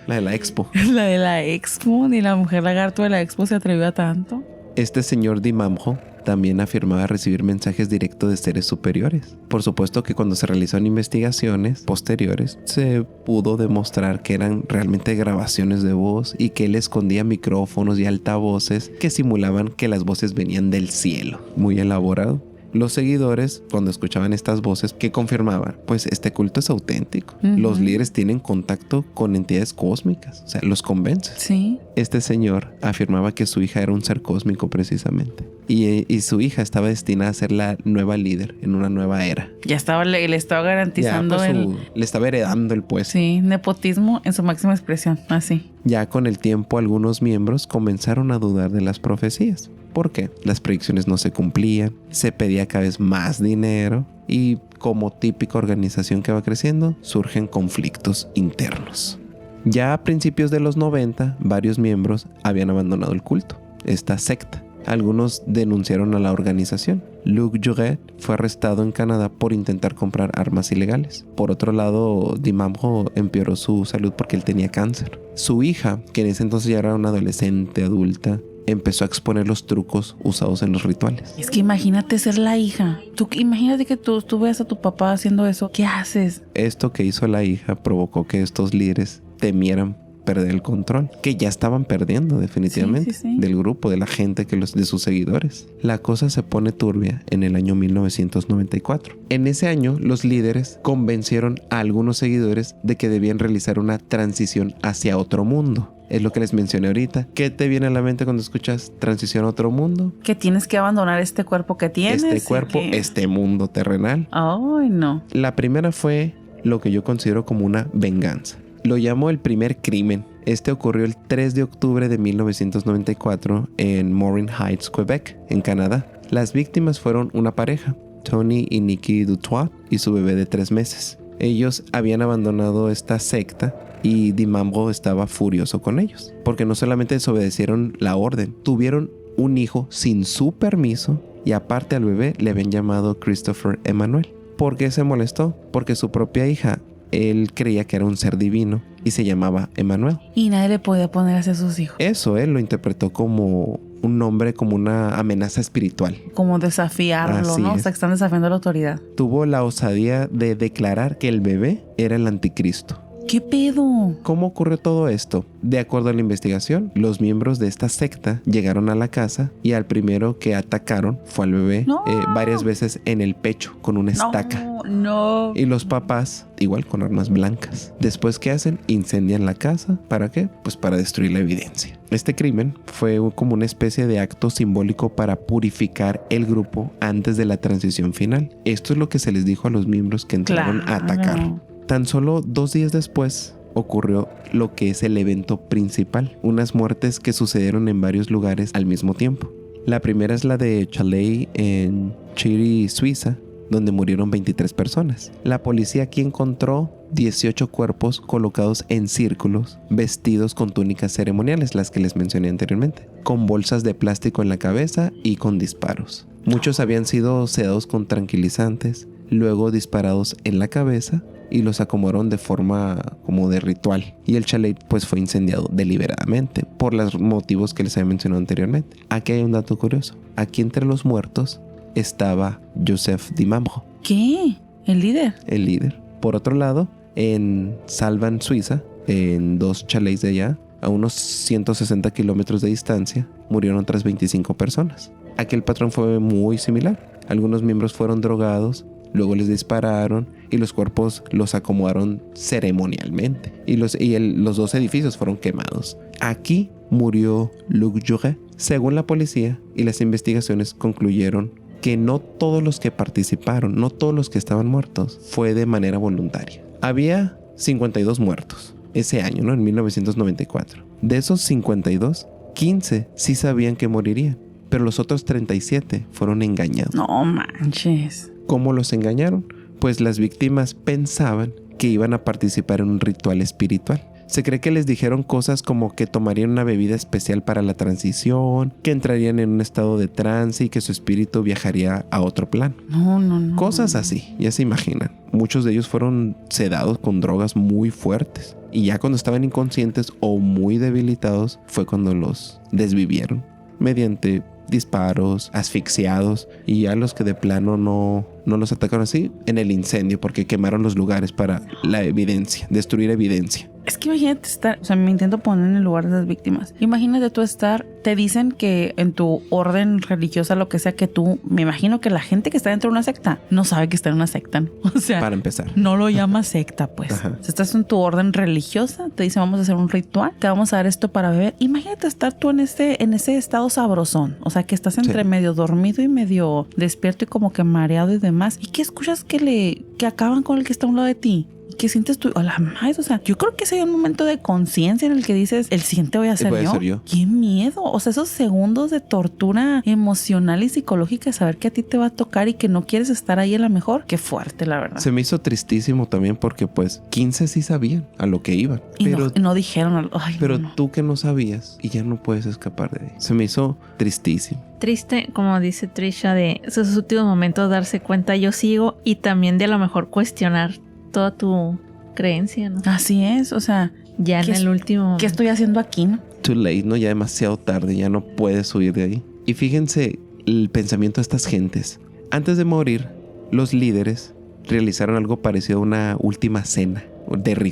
La de la expo. La de la expo, ni la mujer lagarto de la expo se atrevió a tanto. Este señor Di Mambrot también afirmaba recibir mensajes directos de seres superiores. Por supuesto que cuando se realizaron investigaciones posteriores, se pudo demostrar que eran realmente grabaciones de voz y que él escondía micrófonos y altavoces que simulaban que las voces venían del cielo. Muy elaborado. Los seguidores, cuando escuchaban estas voces, ¿qué confirmaban? Pues este culto es auténtico. Los líderes tienen contacto con entidades cósmicas. O sea, los convence. Sí. Este señor afirmaba que su hija era un ser cósmico precisamente. Y su hija estaba destinada a ser la nueva líder en una nueva era. Ya estaba, le estaba garantizando ya, pues, le estaba heredando el puesto. Sí, nepotismo en su máxima expresión, así. Ya con el tiempo algunos miembros comenzaron a dudar de las profecías. ¿Por qué? Las predicciones no se cumplían, se pedía cada vez más dinero y como típica organización que va creciendo, surgen conflictos internos. Ya a principios de los 90, varios miembros habían abandonado el culto, esta secta. Algunos denunciaron a la organización. Luc Jouret fue arrestado en Canadá por intentar comprar armas ilegales. Por otro lado, Di Mambrot empeoró su salud porque él tenía cáncer. Su hija, que en ese entonces ya era una adolescente adulta, empezó a exponer los trucos usados en los rituales. Es que imagínate ser la hija. Imagínate que tú veas a tu papá haciendo eso. ¿Qué haces? Esto que hizo la hija provocó que estos líderes temieran perder el control, que ya estaban perdiendo definitivamente del grupo, de la gente, de sus seguidores. La cosa se pone turbia en el año 1994. En ese año, los líderes convencieron a algunos seguidores de que debían realizar una transición hacia otro mundo. Es lo que les mencioné ahorita. ¿Qué te viene a la mente cuando escuchas transición a otro mundo? Que tienes que abandonar este cuerpo que tienes. Este cuerpo, este mundo terrenal. Ay, no. La primera fue lo que yo considero como una venganza. Lo llamó el primer crimen. Este ocurrió el 3 de octubre de 1994 en Morin Heights, Quebec, en Canadá. Las víctimas fueron una pareja, Tony y Nikki Dutoit, y su bebé de 3 meses. Ellos habían abandonado esta secta y Di Mambrot estaba furioso con ellos, porque no solamente desobedecieron la orden, tuvieron un hijo sin su permiso y aparte al bebé le habían llamado Christopher Emmanuel. ¿Por qué se molestó? Porque su propia hija, él creía que era un ser divino y se llamaba Emmanuel. Y nadie le podía poner así a sus hijos. Eso él lo interpretó como un nombre, como una amenaza espiritual. Como desafiarlo, así ¿no? es. O sea, que están desafiando a la autoridad. Tuvo la osadía de declarar que el bebé era el anticristo. ¿Qué pedo? ¿Cómo ocurrió todo esto? De acuerdo a la investigación, los miembros de esta secta llegaron a la casa y al primero que atacaron fue al bebé varias veces en el pecho con una estaca. No. Y los papás, igual con armas blancas. Después, ¿qué hacen? Incendian la casa. ¿Para qué? Pues para destruir la evidencia. Este crimen fue como una especie de acto simbólico para purificar el grupo antes de la transición final. Esto es lo que se les dijo a los miembros que entraron a atacar. Tan solo 2 días después ocurrió lo que es el evento principal, unas muertes que sucedieron en varios lugares al mismo tiempo. La primera es la de Calais en Chiri, Suiza, donde murieron 23 personas. La policía aquí encontró 18 cuerpos colocados en círculos, vestidos con túnicas ceremoniales, las que les mencioné anteriormente, con bolsas de plástico en la cabeza y con disparos. Muchos habían sido sedados con tranquilizantes, luego disparados en la cabeza y los acomodaron de forma como de ritual. Y el chalet pues fue incendiado deliberadamente por los motivos que les había mencionado anteriormente. Aquí hay un dato curioso. Aquí entre los muertos estaba Joseph Dimambro. ¿Qué? ¿El líder? El líder. Por otro lado, en Salvan, Suiza, en 2 chalets de allá, a unos 160 kilómetros de distancia, murieron otras 25 personas. Aquí el patrón fue muy similar. Algunos miembros fueron drogados, luego les dispararon y los cuerpos los acomodaron ceremonialmente. Y los 2 edificios fueron quemados. Aquí murió Luc Jouret. Según la policía y las investigaciones concluyeron que no todos los que participaron, no todos los que estaban muertos, fue de manera voluntaria. Había 52 muertos ese año, ¿no? En 1994. De esos 52, 15 sí sabían que morirían, pero los otros 37 fueron engañados. No manches. ¿Cómo los engañaron? Pues las víctimas pensaban que iban a participar en un ritual espiritual. Se cree que les dijeron cosas como que tomarían una bebida especial para la transición, que entrarían en un estado de trance y que su espíritu viajaría a otro plano. No. Cosas así, ya se imaginan. Muchos de ellos fueron sedados con drogas muy fuertes. Y ya cuando estaban inconscientes o muy debilitados fue cuando los desvivieron mediante disparos, asfixiados, y ya los que de plano no los atacaron así, en el incendio, porque quemaron los lugares para la evidencia, destruir evidencia. Es que imagínate estar, o sea, me intento poner en el lugar de las víctimas. Imagínate tú estar, te dicen que en tu orden religiosa, lo que sea, que tú, me imagino que la gente que está dentro de una secta no sabe que está en una secta, ¿no? O sea, para empezar, no lo llama secta, pues. Ajá. Si estás en tu orden religiosa, te dicen vamos a hacer un ritual, te vamos a dar esto para beber. Imagínate estar tú en ese estado sabrosón, o sea, que estás entre medio dormido y medio despierto y como que mareado y demás, y que escuchas que acaban con el que está a un lado de ti. ¿Qué sientes tú? Hola, más, o sea, yo creo que ese hay un momento de conciencia en el que dices, el siguiente voy a ser yo. ¡Qué miedo! O sea, esos segundos de tortura emocional y psicológica, saber que a ti te va a tocar y que no quieres estar ahí a la mejor. Qué fuerte, la verdad. Se me hizo tristísimo también porque pues 15 sí sabían a lo que iban. Y pero no dijeron. Ay, pero no. Tú que no sabías y ya no puedes escapar de ahí. Se me hizo tristísimo. Triste, como dice Trisha, de esos últimos momentos darse cuenta yo sigo y también de a lo mejor cuestionar toda tu creencia, ¿no? Así es, o sea, ya en el último... ¿Qué estoy haciendo aquí, no? Too late, ¿no? Ya demasiado tarde, ya no puedes huir de ahí. Y fíjense el pensamiento de estas gentes. Antes de morir, los líderes realizaron algo parecido a una última cena,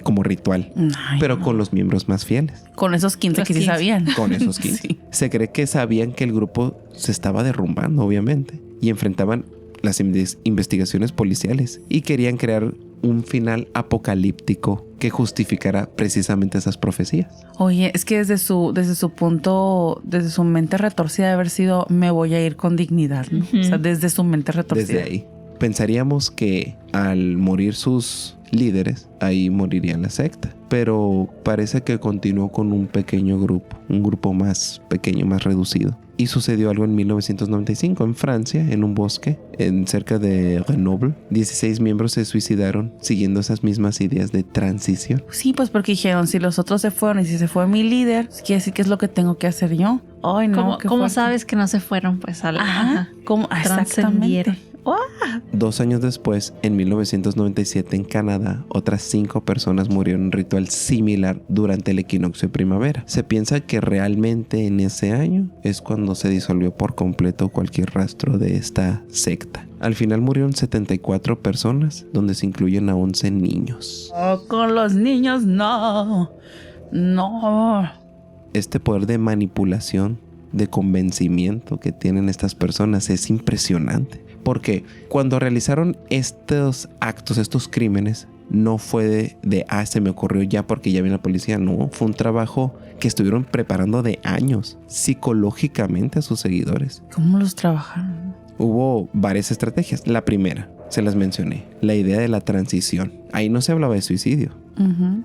como ritual, pero con los miembros más fieles. Con esos 15 que sí sabían. Con esos 15. Sí. Se cree que sabían que el grupo se estaba derrumbando, obviamente, y enfrentaban las investigaciones policiales y querían crear un final apocalíptico que justificara precisamente esas profecías. Oye, es que desde su punto, desde su mente retorcida de haber sido, me voy a ir con dignidad, ¿no? O sea, desde su mente retorcida. Desde ahí. Pensaríamos que al morir sus líderes, ahí moriría la secta. Pero parece que continuó con un pequeño grupo, un grupo más pequeño, más reducido. Y sucedió algo en 1995 en Francia, en un bosque, cerca de Grenoble. 16 miembros se suicidaron siguiendo esas mismas ideas de transición. Sí, pues porque dijeron, si los otros se fueron y si se fue mi líder, quiere decir que es lo que tengo que hacer yo. Ay, no. ¿Cómo sabes que no se fueron? Pues a la ¿Cómo? Exactamente. 2 años después, en 1997 en Canadá, otras 5 personas murieron en un ritual similar durante el equinoccio de primavera. Se piensa que realmente en ese año es cuando se disolvió por completo cualquier rastro de esta secta. Al final murieron 74 personas, donde se incluyen a 11 niños. Con los niños no. Este poder de manipulación, de convencimiento que tienen estas personas es impresionante. Porque cuando realizaron estos actos, estos crímenes, no fue de se me ocurrió ya porque ya viene la policía. No, fue un trabajo que estuvieron preparando de años, psicológicamente a sus seguidores. ¿Cómo los trabajaron? Hubo varias estrategias. La primera, se las mencioné, la idea de la transición. Ahí no se hablaba de suicidio.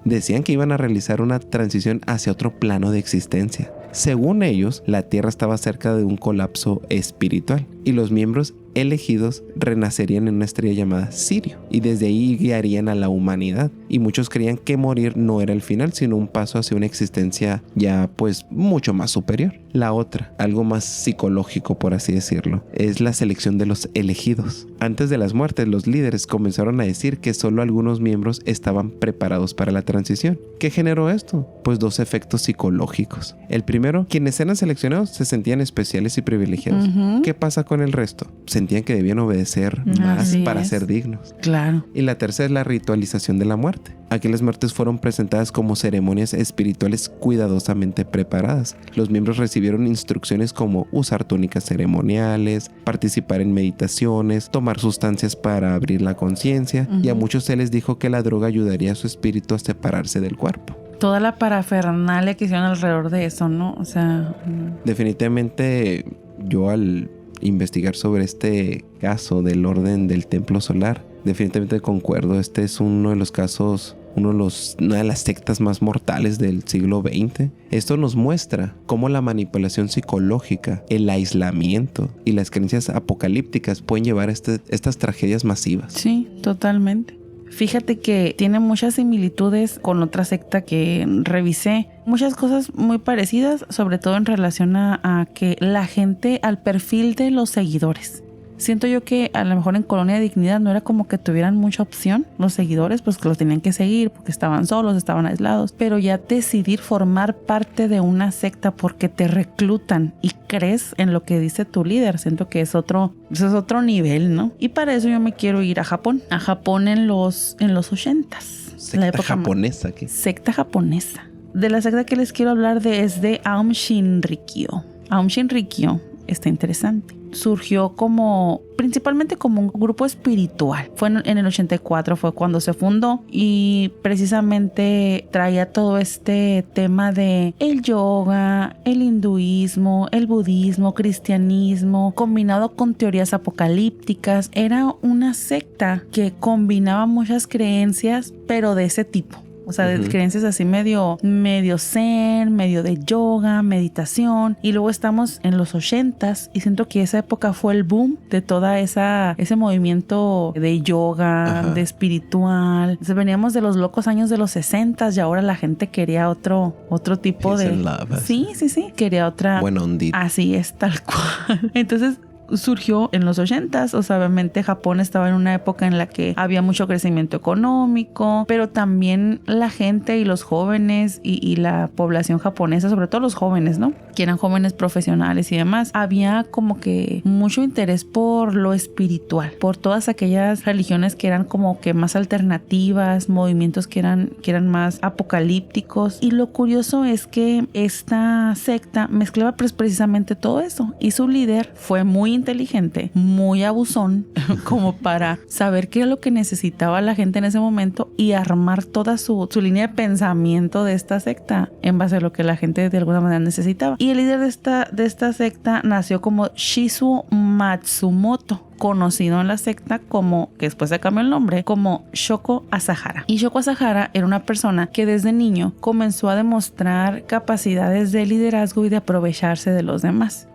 Decían que iban a realizar una transición hacia otro plano de existencia. Según ellos, la Tierra estaba cerca de un colapso espiritual y los miembros elegidos renacerían en una estrella llamada Sirio y desde ahí guiarían a la humanidad, y muchos creían que morir no era el final, sino un paso hacia una existencia ya pues mucho más superior. La otra, algo más psicológico por así decirlo, es la selección de los elegidos. Antes de las muertes, los líderes comenzaron a decir que solo algunos miembros estaban preparados para la transición. ¿Qué generó esto? Pues 2 efectos psicológicos. El primero, quienes eran seleccionados se sentían especiales y privilegiados. ¿Qué pasa con el resto? Sentían que debían obedecer más para ser dignos. Claro. Y la tercera es la ritualización de la muerte. Aquí las muertes fueron presentadas como ceremonias espirituales cuidadosamente preparadas. Los miembros recibieron instrucciones como usar túnicas ceremoniales, participar en meditaciones, tomar sustancias para abrir la conciencia, y a muchos se les dijo que la droga ayudaría a su espíritu a separarse del cuerpo. Toda la parafernalia que hicieron alrededor de eso, ¿no? O sea... Definitivamente yo al investigar sobre este caso del orden del templo solar, definitivamente concuerdo. Este es uno de los casos, una de las sectas más mortales del siglo XX. Esto nos muestra cómo la manipulación psicológica, el aislamiento y las creencias apocalípticas pueden llevar a estas tragedias masivas. Sí, totalmente. Fíjate que tiene muchas similitudes con otra secta que revisé. Muchas cosas muy parecidas, sobre todo en relación a que la gente, al perfil de los seguidores. Siento yo que a lo mejor en Colonia de Dignidad no era como que tuvieran mucha opción los seguidores, pues que los tenían que seguir porque estaban solos, estaban aislados. Pero ya decidir formar parte de una secta porque te reclutan y crees en lo que dice tu líder, siento que eso es otro nivel, ¿no? Y para eso yo me quiero ir a Japón en los 80s. Secta japonesa, ¿qué? Secta japonesa. De la secta que les quiero hablar es de Aum Shinrikyo. Aum Shinrikyo está interesante. Surgió principalmente como un grupo espiritual. Fue en el 84 fue cuando se fundó, y precisamente traía todo este tema de el yoga, el hinduismo, el budismo, cristianismo, combinado con teorías apocalípticas. Era una secta que combinaba muchas creencias, pero de ese tipo. O sea, de creencias así medio zen, medio de yoga, meditación. Y luego estamos en los 80s y siento que esa época fue el boom de toda ese movimiento de yoga, de espiritual. Entonces veníamos de los locos años de los 60s y ahora la gente quería otro tipo de... Sí. Quería otra... Buena ondita. Así es, tal cual. Entonces... surgió en los 80s, o sea, obviamente Japón estaba en una época en la que había mucho crecimiento económico, pero también la gente y los jóvenes y la población japonesa, sobre todo los jóvenes, ¿no? Que eran jóvenes profesionales y demás, había como que mucho interés por lo espiritual, por todas aquellas religiones que eran como que más alternativas, movimientos que eran más apocalípticos. Y lo curioso es que esta secta mezclaba pues precisamente todo eso, y su líder fue muy inteligente, muy abusón, como para saber qué era lo que necesitaba la gente en ese momento y armar toda su línea de pensamiento de esta secta en base a lo que la gente de alguna manera necesitaba. Y el líder de esta secta nació como Shizuo Matsumoto, conocido en la secta como, que después se cambió el nombre, como Shoko Asahara. Y Shoko Asahara era una persona que desde niño comenzó a demostrar capacidades de liderazgo y de aprovecharse de los demás.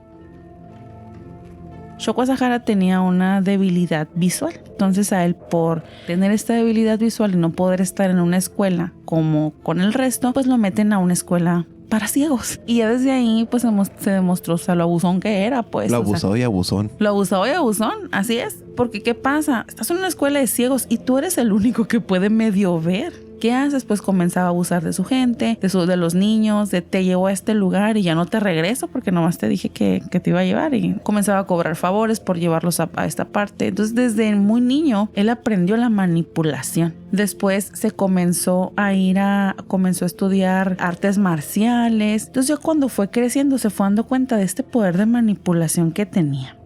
Shoko Asahara tenía una debilidad visual. Entonces a él, por tener esta debilidad visual y no poder estar en una escuela como con el resto, pues lo meten a una escuela para ciegos. Y ya desde ahí pues se demostró, o sea, lo abusón que era, pues. Lo abusó y abusón. Lo abusó y abusón, así es. Porque ¿qué pasa? Estás en una escuela de ciegos y tú eres el único que puede medio ver. ¿Qué haces? Pues comenzaba a abusar de su gente, de los niños, de te llevo a este lugar y ya no te regreso porque nomás te dije que te iba a llevar, y comenzaba a cobrar favores por llevarlos a esta parte. Entonces desde muy niño él aprendió la manipulación. Después se comenzó a estudiar artes marciales. Entonces ya cuando fue creciendo se fue dando cuenta de este poder de manipulación que tenía.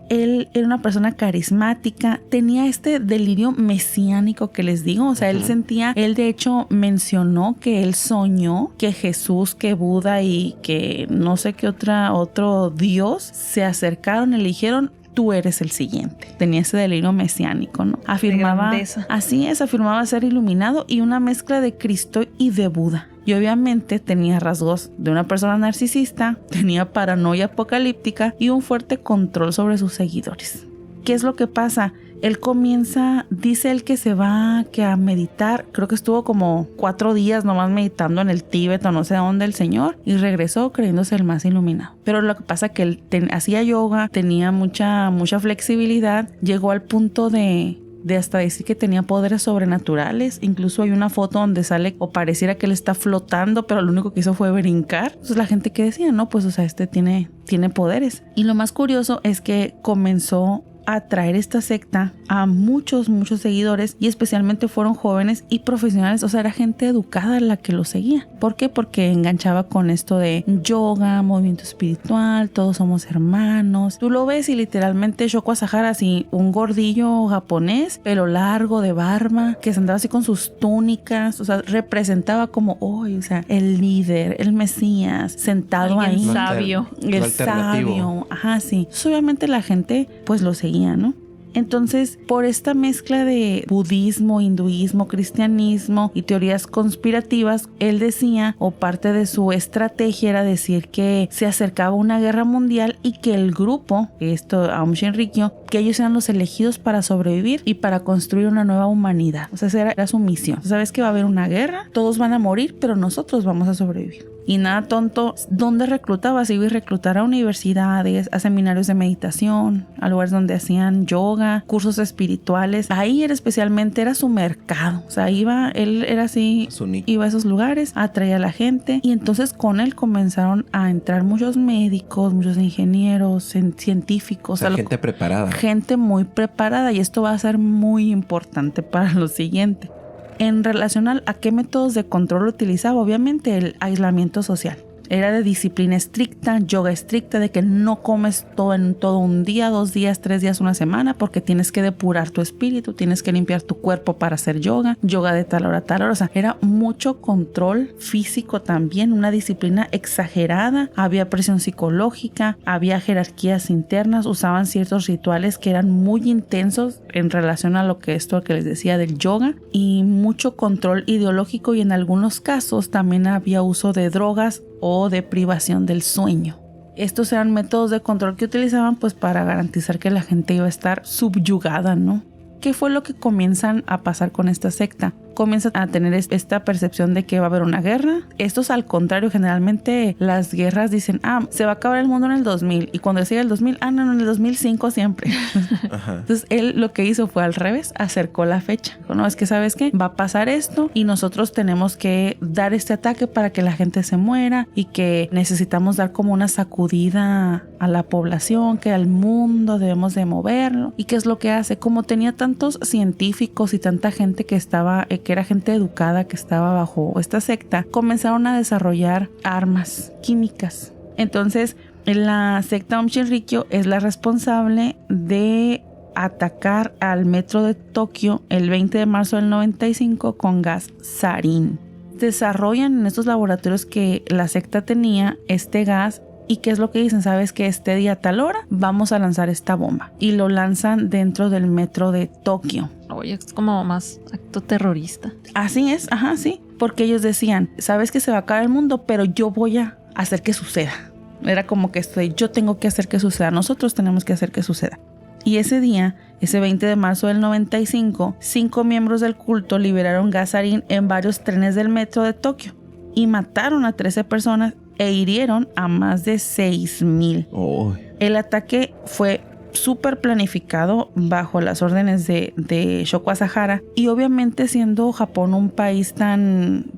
Él era una persona carismática, tenía este delirio mesiánico que les digo, o sea, él de hecho mencionó que él soñó que Jesús, que Buda y que no sé qué otro Dios se acercaron y le dijeron: tú eres el siguiente. Tenía ese delirio mesiánico, ¿no? Afirmaba ser iluminado y una mezcla de Cristo y de Buda. Y obviamente tenía rasgos de una persona narcisista, tenía paranoia apocalíptica y un fuerte control sobre sus seguidores. ¿Qué es lo que pasa? Él comienza, dice él que se va a meditar, creo que estuvo como 4 días nomás meditando en el Tíbet o no sé dónde el señor, y regresó creyéndose el más iluminado. Pero lo que pasa es que él hacía yoga, tenía mucha flexibilidad, llegó al punto de hasta decir que tenía poderes sobrenaturales. Incluso hay una foto donde sale o pareciera que él está flotando, pero lo único que hizo fue brincar. Entonces la gente que decía, no, pues o sea, tiene poderes. Y lo más curioso es que comenzó a traer esta secta a muchos seguidores, y especialmente fueron jóvenes y profesionales, o sea, era gente educada la que lo seguía. ¿Por qué? Porque enganchaba con esto de yoga, movimiento espiritual, todos somos hermanos. Tú lo ves y literalmente Shoko Asahara, así un gordillo japonés, pelo largo, de barba, que se andaba así con sus túnicas, o sea, representaba como, o sea, el líder, el mesías, sentado ahí. El sabio. Ajá, sí. Entonces, obviamente la gente pues lo seguía, ¿no? Entonces, por esta mezcla de budismo, hinduismo, cristianismo y teorías conspirativas, él decía, o parte de su estrategia era decir que se acercaba una guerra mundial y que el grupo, Aum Shinrikyo, que ellos eran los elegidos para sobrevivir y para construir una nueva humanidad. O sea, esa era su misión. Sabes que va a haber una guerra, todos van a morir, pero nosotros vamos a sobrevivir. Y nada tonto, ¿dónde reclutaba? Se iba a reclutar a universidades, a seminarios de meditación, a lugares donde hacían yoga, cursos espirituales. Ahí era su mercado. O sea, él era así, iba a esos lugares, atraía a la gente, y entonces con él comenzaron a entrar muchos médicos, muchos ingenieros, científicos. O sea, gente preparada. Gente muy preparada, y esto va a ser muy importante para lo siguiente. En relación a qué métodos de control utilizaba, obviamente el aislamiento social. Era de disciplina estricta, yoga estricta, de que no comes todo un día, 2 días, 3 días, una semana, porque tienes que depurar tu espíritu, tienes que limpiar tu cuerpo para hacer yoga de tal hora a tal hora. O sea, era mucho control físico también, una disciplina exagerada, había presión psicológica, había jerarquías internas, usaban ciertos rituales que eran muy intensos en relación a que les decía del yoga, y mucho control ideológico, y en algunos casos también había uso de drogas o de privación del sueño. Estos eran métodos de control que utilizaban pues para garantizar que la gente iba a estar subyugada, ¿no? ¿Qué fue lo que comienzan a pasar con esta secta? Comienzan a tener esta percepción de que va a haber una guerra. Estos, al contrario, generalmente las guerras dicen, se va a acabar el mundo en el 2000, y cuando sigue el 2000, no, en el 2005 siempre. Ajá. Entonces él lo que hizo fue al revés, acercó la fecha. No, es que ¿sabes qué? Va a pasar esto y nosotros tenemos que dar este ataque para que la gente se muera, y que necesitamos dar como una sacudida a la población, que al mundo debemos de moverlo. ¿Y qué es lo que hace? Como tenía tantos científicos y tanta gente que era gente educada que estaba bajo esta secta, comenzaron a desarrollar armas químicas. Entonces, la secta Aum Shinrikyo es la responsable de atacar al metro de Tokio el 20 de marzo del 95 con gas sarín. Desarrollan en estos laboratorios que la secta tenía este gas. ¿Y qué es lo que dicen? ¿Sabes que este día a tal hora vamos a lanzar esta bomba? Y lo lanzan dentro del metro de Tokio. Oye, es como más acto terrorista. Así es, ajá, sí. Porque ellos decían, sabes que se va a acabar el mundo, pero yo voy a hacer que suceda. Era como que yo tengo que hacer que suceda, nosotros tenemos que hacer que suceda. Y ese día, ese 20 de marzo del 95, 5 miembros del culto liberaron gas sarín en varios trenes del metro de Tokio. y mataron a 13 personas e hirieron a más de 6,000. Oh. El ataque fue súper planificado bajo las órdenes de Shoko Asahara, y obviamente siendo Japón un país tan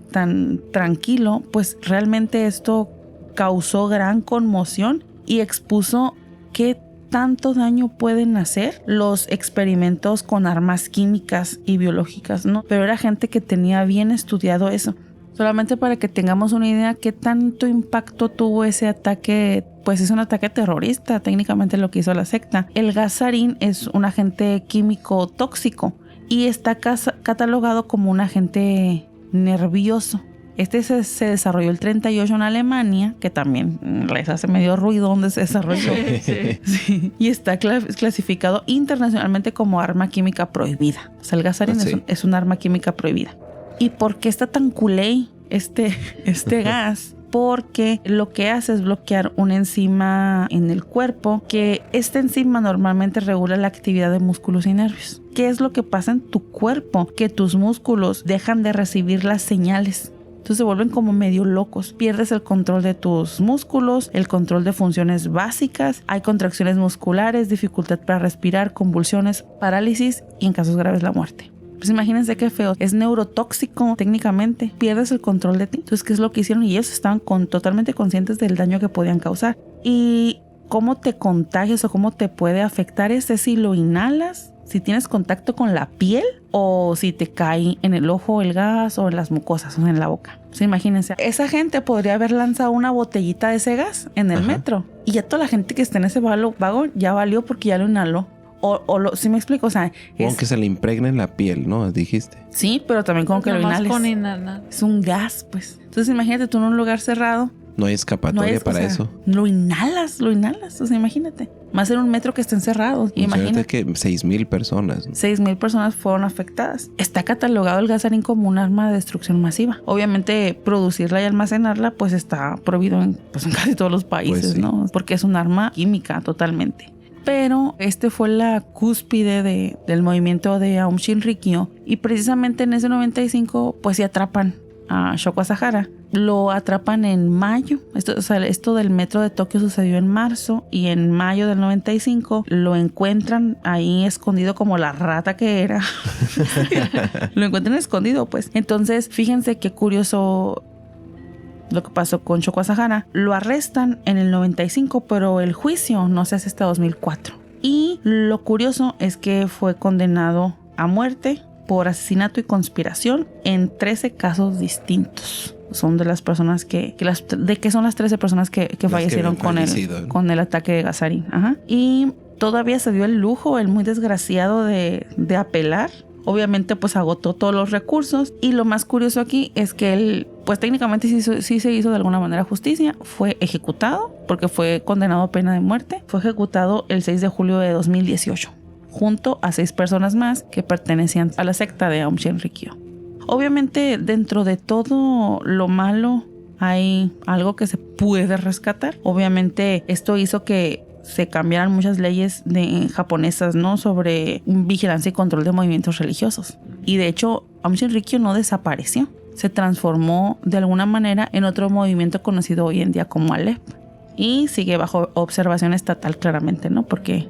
tranquilo, pues realmente esto causó gran conmoción y expuso qué tanto daño pueden hacer los experimentos con armas químicas y biológicas, ¿no? Pero era gente que tenía bien estudiado eso. Solamente para que tengamos una idea qué tanto impacto tuvo ese ataque, pues es un ataque terrorista, técnicamente lo que hizo la secta. El gas sarín es un agente químico tóxico y está catalogado como un agente nervioso. Este se desarrolló el 38 en Alemania, que también les hace medio ruido donde se desarrolló. Sí. Y está clasificado internacionalmente como arma química prohibida. O sea, el gas sarín es un arma química prohibida. ¿Y por qué está tan culé este gas? Porque lo que hace es bloquear una enzima en el cuerpo, que esta enzima normalmente regula la actividad de músculos y nervios. ¿Qué es lo que pasa en tu cuerpo? Que tus músculos dejan de recibir las señales. Entonces se vuelven como medio locos. Pierdes el control de tus músculos, el control de funciones básicas. Hay contracciones musculares, dificultad para respirar, convulsiones, parálisis y en casos graves la muerte. Pues imagínense qué feo. Es neurotóxico técnicamente. Pierdes el control de ti. Entonces, ¿qué es lo que hicieron? Y ellos estaban totalmente conscientes del daño que podían causar. Y cómo te contagias o cómo te puede afectar si lo inhalas, si tienes contacto con la piel o si te cae en el ojo el gas o en las mucosas o en la boca. O sea, imagínense, esa gente podría haber lanzado una botellita de ese gas en el metro y ya toda la gente que está en ese vagón ya valió porque ya lo inhaló. ¿Sí me explico? O sea, aunque se le impregne en la piel, ¿no? Dijiste. Sí, pero también como que lo inhales. Con inhalar. Es un gas, pues. Entonces imagínate tú en un lugar cerrado. No hay escapatoria para eso. Lo inhalas. O sea, imagínate. Más en un metro que estén cerrados. Imagínate que 6,000 personas. 6,000 personas fueron afectadas. Está catalogado el gas sarín como un arma de destrucción masiva. Obviamente, producirla y almacenarla, pues está prohibido en casi todos los países, pues sí, ¿no? Porque es un arma química totalmente. Pero fue la cúspide del movimiento de Aum Shinrikyo, y precisamente en ese 95 pues se atrapan a Shoko Asahara. Lo atrapan en mayo. Esto del metro de Tokio sucedió en marzo, y en mayo del 95 lo encuentran ahí escondido como la rata que era. Lo encuentran escondido, pues. Entonces, fíjense qué curioso lo que pasó con Shoko Asahara. Lo arrestan en el 95, pero el juicio no se hace hasta 2004. Y lo curioso es que fue condenado a muerte por asesinato y conspiración en 13 casos distintos. Son de las personas que son las 13 personas que fallecieron con el ataque de gas sarín. Ajá. Y todavía se dio el lujo, el muy desgraciado, de apelar. Obviamente pues agotó todos los recursos, y lo más curioso aquí es que él pues técnicamente sí se hizo de alguna manera justicia. Fue ejecutado porque fue condenado a pena de muerte. Fue ejecutado el 6 de julio de 2018 junto a 6 personas más que pertenecían a la secta de Aum Shinrikyo. Obviamente dentro de todo lo malo hay algo que se puede rescatar. Obviamente esto hizo que se cambiaran muchas leyes japonesas, ¿no? Sobre vigilancia y control de movimientos religiosos. Y de hecho, Aum Shinrikyo no desapareció. Se transformó de alguna manera en otro movimiento conocido hoy en día como Aleph. Y sigue bajo observación estatal claramente, ¿no? Porque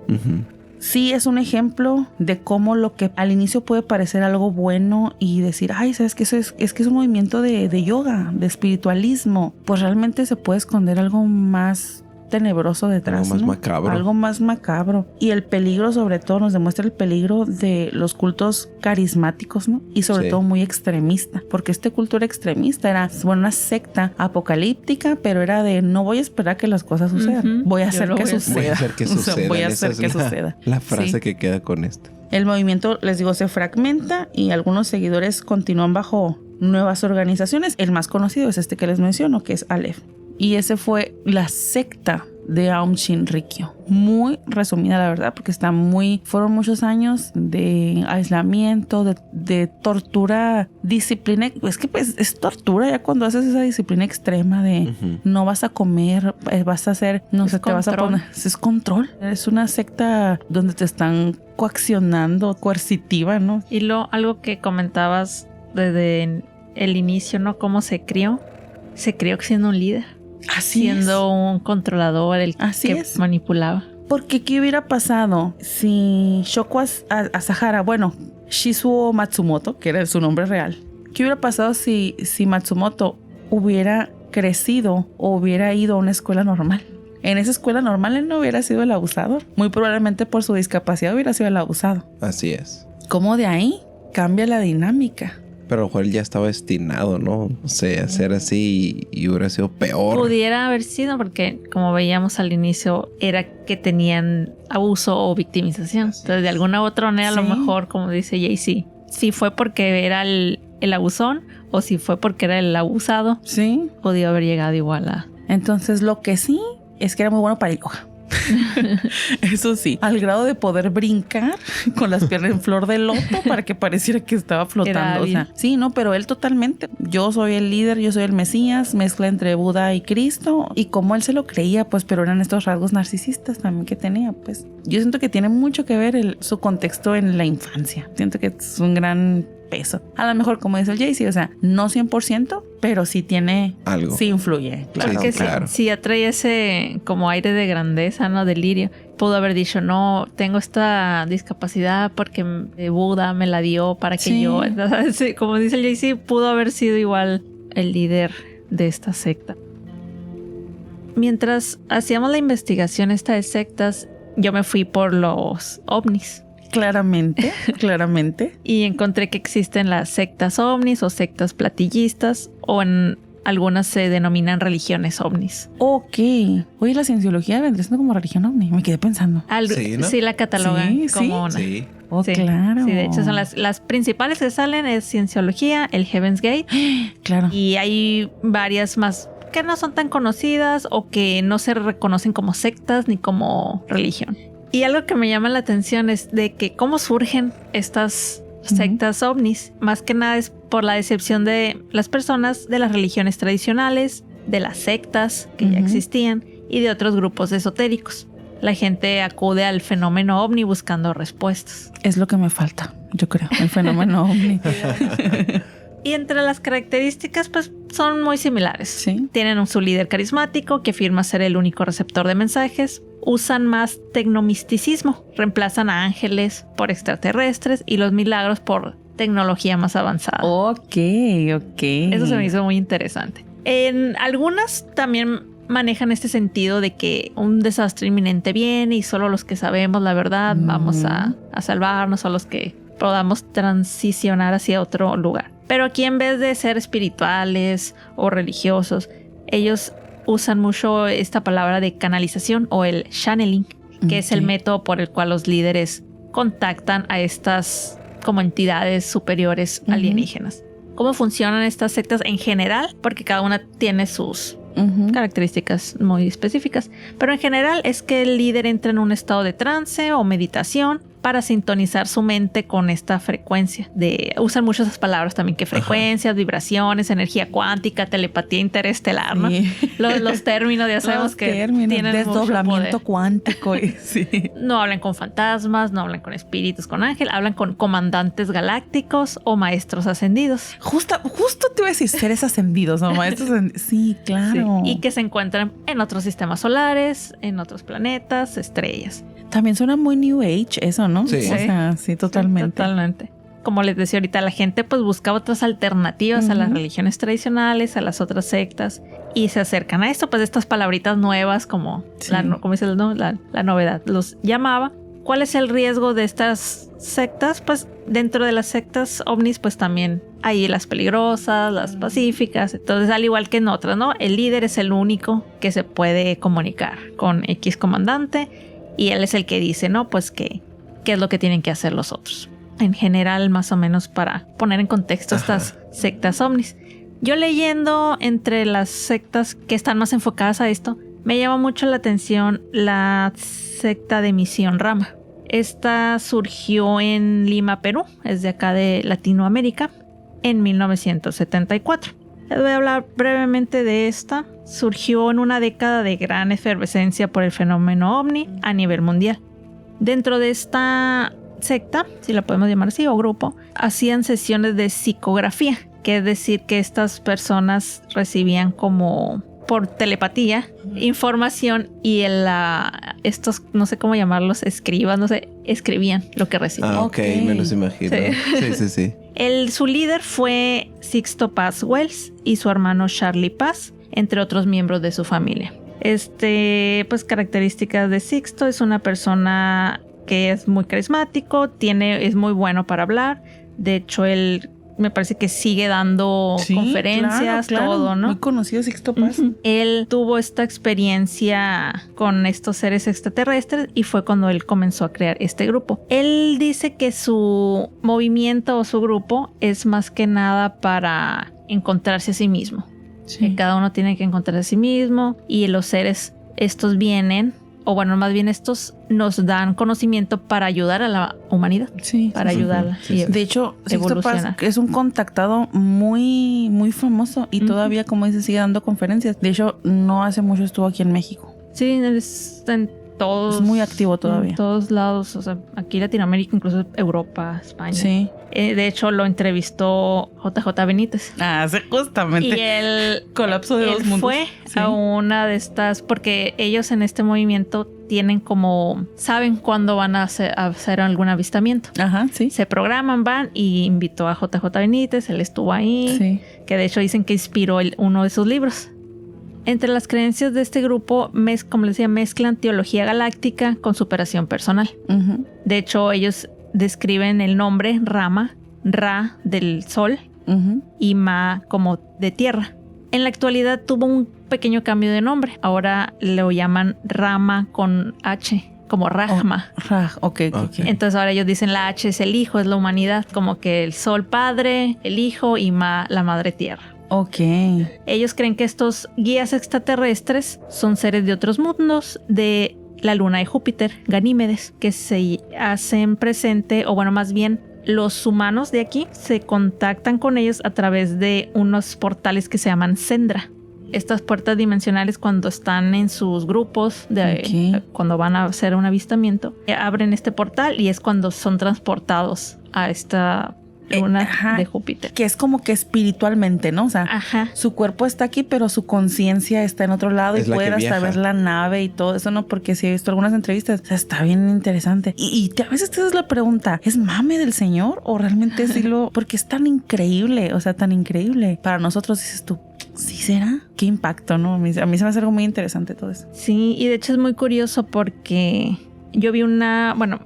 sí es un ejemplo de cómo lo que al inicio puede parecer algo bueno y decir, ay, ¿sabes qué? Es que es un movimiento de yoga, de espiritualismo. Pues realmente se puede esconder algo más tenebroso detrás, algo más macabro. Algo más macabro. Y el peligro, sobre todo, nos demuestra el peligro de los cultos carismáticos, ¿no? Y sobre todo muy extremista, porque este culto era extremista, era una secta apocalíptica, pero era de no voy a esperar que las cosas sucedan, voy a hacer que suceda. Voy a hacer que suceda. Voy a hacer que suceda. La frase que queda con esto. El movimiento, les digo, se fragmenta y algunos seguidores continúan bajo nuevas organizaciones. El más conocido es que les menciono, que es Aleph. Y ese fue la secta de Aum Shinrikyo. Muy resumida, la verdad, porque fueron muchos años de aislamiento, de tortura, disciplina. Es que pues, es tortura ya cuando haces esa disciplina extrema de no vas a comer, vas a hacer, no sé, te vas a poner. Es control. Es una secta donde te están coaccionando, coercitiva, ¿no? Y algo que comentabas desde el inicio, ¿no? Cómo se crió. se crió siendo un líder. Siendo un controlador, el que manipulaba. Porque ¿qué hubiera pasado si Shoko Asahara, bueno, Shizuo Matsumoto, que era su nombre real, qué hubiera pasado si Matsumoto hubiera crecido o hubiera ido a una escuela normal? En esa escuela normal él no hubiera sido el abusador. Muy probablemente por su discapacidad hubiera sido el abusado. Así es. ¿Cómo de ahí cambia la dinámica? Pero a lo mejor él ya estaba destinado, ¿no? O sea, ser así y hubiera sido peor. Pudiera haber sido porque, como veíamos al inicio, era que tenían abuso o victimización. Entonces, de alguna u otra manera, a lo mejor, como dice Jay-Z, si fue porque era el abusón o si fue porque era el abusado, podía haber llegado igual a... Entonces, lo que sí es que era muy bueno para el yoga. Eso sí, al grado de poder brincar con las piernas en flor de loto para que pareciera que estaba flotando. O sea, sí, no, pero él totalmente. Yo soy el líder, yo soy el Mesías, mezcla entre Buda y Cristo. Y como él se lo creía, pues, pero eran estos rasgos narcisistas también que tenía, pues. Yo siento que tiene mucho que ver su contexto en la infancia. Siento que es un gran peso. A lo mejor, como dice el Jay-Z, o sea, no 100%, pero sí tiene algo. Sí influye, claro. Porque sí atrae ese como aire de grandeza, ¿no? Delirio. Pudo haber dicho, no, tengo esta discapacidad porque Buda me la dio para que yo... Sí, como dice el Jay-Z, pudo haber sido igual el líder de esta secta. Mientras hacíamos la investigación esta de sectas, yo me fui por los ovnis. Claramente. Y encontré que existen las sectas ovnis o sectas platillistas, o en algunas se denominan religiones ovnis. Ok. Oye, la cienciología vendría siendo como religión ovni. Me quedé pensando. Sí, la catalogan como una. Sí. Oh, claro. Sí, de hecho son las principales que salen es cienciología, el Heaven's Gate. Claro. Y hay varias más que no son tan conocidas o que no se reconocen como sectas ni como religión. Y algo que me llama la atención es de que cómo surgen estas sectas ovnis. Más que nada es por la decepción de las personas de las religiones tradicionales, de las sectas que ya existían y de otros grupos esotéricos. La gente acude al fenómeno ovni buscando respuestas. Es lo que me falta, yo creo, el fenómeno ovni. Y entre las características, pues, son muy similares. Sí. Tienen su líder carismático que afirma ser el único receptor de mensajes. Usan más tecnomisticismo. Reemplazan a ángeles por extraterrestres y los milagros por tecnología más avanzada. Ok. Eso se me hizo muy interesante. En algunas también manejan este sentido de que un desastre inminente viene y solo los que sabemos la verdad vamos a salvarnos, o los que podamos transicionar hacia otro lugar. Pero aquí, en vez de ser espirituales o religiosos, ellos usan mucho esta palabra de canalización o el channeling, que es el método por el cual los líderes contactan a estas como entidades superiores alienígenas. ¿Cómo funcionan estas sectas en general? Porque cada una tiene sus características muy específicas, pero en general es que el líder entra en un estado de trance o meditación para sintonizar su mente con esta frecuencia. Usan mucho esas palabras también, que frecuencias, vibraciones, energía cuántica, telepatía interestelar, ¿no? Sí. Los términos, ya sabemos que tienen desdoblamiento cuántico. Sí. No hablan con fantasmas, no hablan con espíritus, con ángeles, hablan con comandantes galácticos o maestros ascendidos. Justo te iba a decir seres ascendidos, ¿no? Maestros ascendidos. Sí, claro. Sí. Y que se encuentran en otros sistemas solares, en otros planetas, estrellas. También suena muy New Age eso, ¿no? Sí. O sea, sí, totalmente. Sí, totalmente. Como les decía ahorita, la gente pues busca otras alternativas a las religiones tradicionales, a las otras sectas, y se acercan a esto, pues estas palabritas nuevas como, como dice la novedad, los llamaba. ¿Cuál es el riesgo de estas sectas? Pues dentro de las sectas ovnis pues también hay las peligrosas, las pacíficas. Entonces, al igual que en otras, ¿no? El líder es el único que se puede comunicar con X comandante. Y él es el que dice, ¿no? Pues qué es lo que tienen que hacer los otros. En general, más o menos para poner en contexto estas sectas ovnis. Yo leyendo entre las sectas que están más enfocadas a esto, me llama mucho la atención la secta de Misión Rama. Esta surgió en Lima, Perú, es de acá de Latinoamérica, en 1974. Les voy a hablar brevemente de esta. Surgió en una década de gran efervescencia por el fenómeno ovni a nivel mundial. Dentro de esta secta, si la podemos llamar así, o grupo, hacían sesiones de psicografía, que es decir que estas personas recibían como por telepatía información y estos, no sé cómo llamarlos, escribas, no sé, escribían lo que recibían. Ok, me los imagino. Sí. Su líder fue Sixto Paz Wells y su hermano Charlie Paz, entre otros miembros de su familia. Pues características de Sixto: es una persona que es muy carismático, es muy bueno para hablar. De hecho, él me parece que sigue dando conferencias, claro. Todo, ¿no? Muy conocido Sixto Paz. Él tuvo esta experiencia con estos seres extraterrestres y fue cuando él comenzó a crear este grupo. Él dice que su movimiento o su grupo es más que nada para encontrarse a sí mismo. Sí. Que cada uno tiene que encontrarse a sí mismo y los seres estos vienen, o bueno, más bien estos nos dan conocimiento para ayudar a la humanidad. Sí. Para ayudarla. Sí. De hecho, Sixto Paz es un contactado muy, muy famoso y todavía, como dice, sigue dando conferencias. De hecho, no hace mucho estuvo aquí en México. Sí, es en todos. Es muy activo todavía. En todos lados, o sea, aquí Latinoamérica, incluso Europa, España. Sí. De hecho, lo entrevistó JJ Benítez. Sí, justamente. Y el colapso de los mundos. Fue a una de estas, porque ellos en este movimiento tienen saben cuándo van a hacer algún avistamiento. Ajá, sí. Se programan, van, y invitó a JJ Benítez, él estuvo ahí. Sí. Que de hecho dicen que inspiró uno de sus libros. Entre las creencias de este grupo, como les decía, mezclan teología galáctica con superación personal. Uh-huh. De hecho, ellos describen el nombre Rama, Ra del sol, uh-huh, y Ma como de tierra. En la actualidad tuvo un pequeño cambio de nombre. Ahora lo llaman Rama con H, como Rajma. Okay. Entonces ahora ellos dicen la H es el hijo, es la humanidad, como que el sol padre, el hijo, y Ma la madre tierra. Ok. Ellos creen que estos guías extraterrestres son seres de otros mundos, de la luna de Júpiter, Ganímedes, que se hacen presente, o bueno, más bien los humanos de aquí se contactan con ellos a través de unos portales que se llaman Sendra. Estas puertas dimensionales, cuando están en sus grupos, cuando van a hacer un avistamiento, abren este portal y es cuando son transportados a esta luna de Júpiter. Que es como que espiritualmente, ¿no? O sea, su cuerpo está aquí, pero su conciencia está en otro lado, es y puede hasta ver la nave y todo eso, ¿no? Porque sí he visto algunas entrevistas. O sea, está bien interesante. Y a veces te haces la pregunta, ¿es mame del señor o realmente es hilo? Porque es tan increíble, o sea, tan increíble. Para nosotros dices tú, ¿sí será? Qué impacto, ¿no? A mí se me hace algo muy interesante todo eso. Sí, y de hecho es muy curioso porque yo vi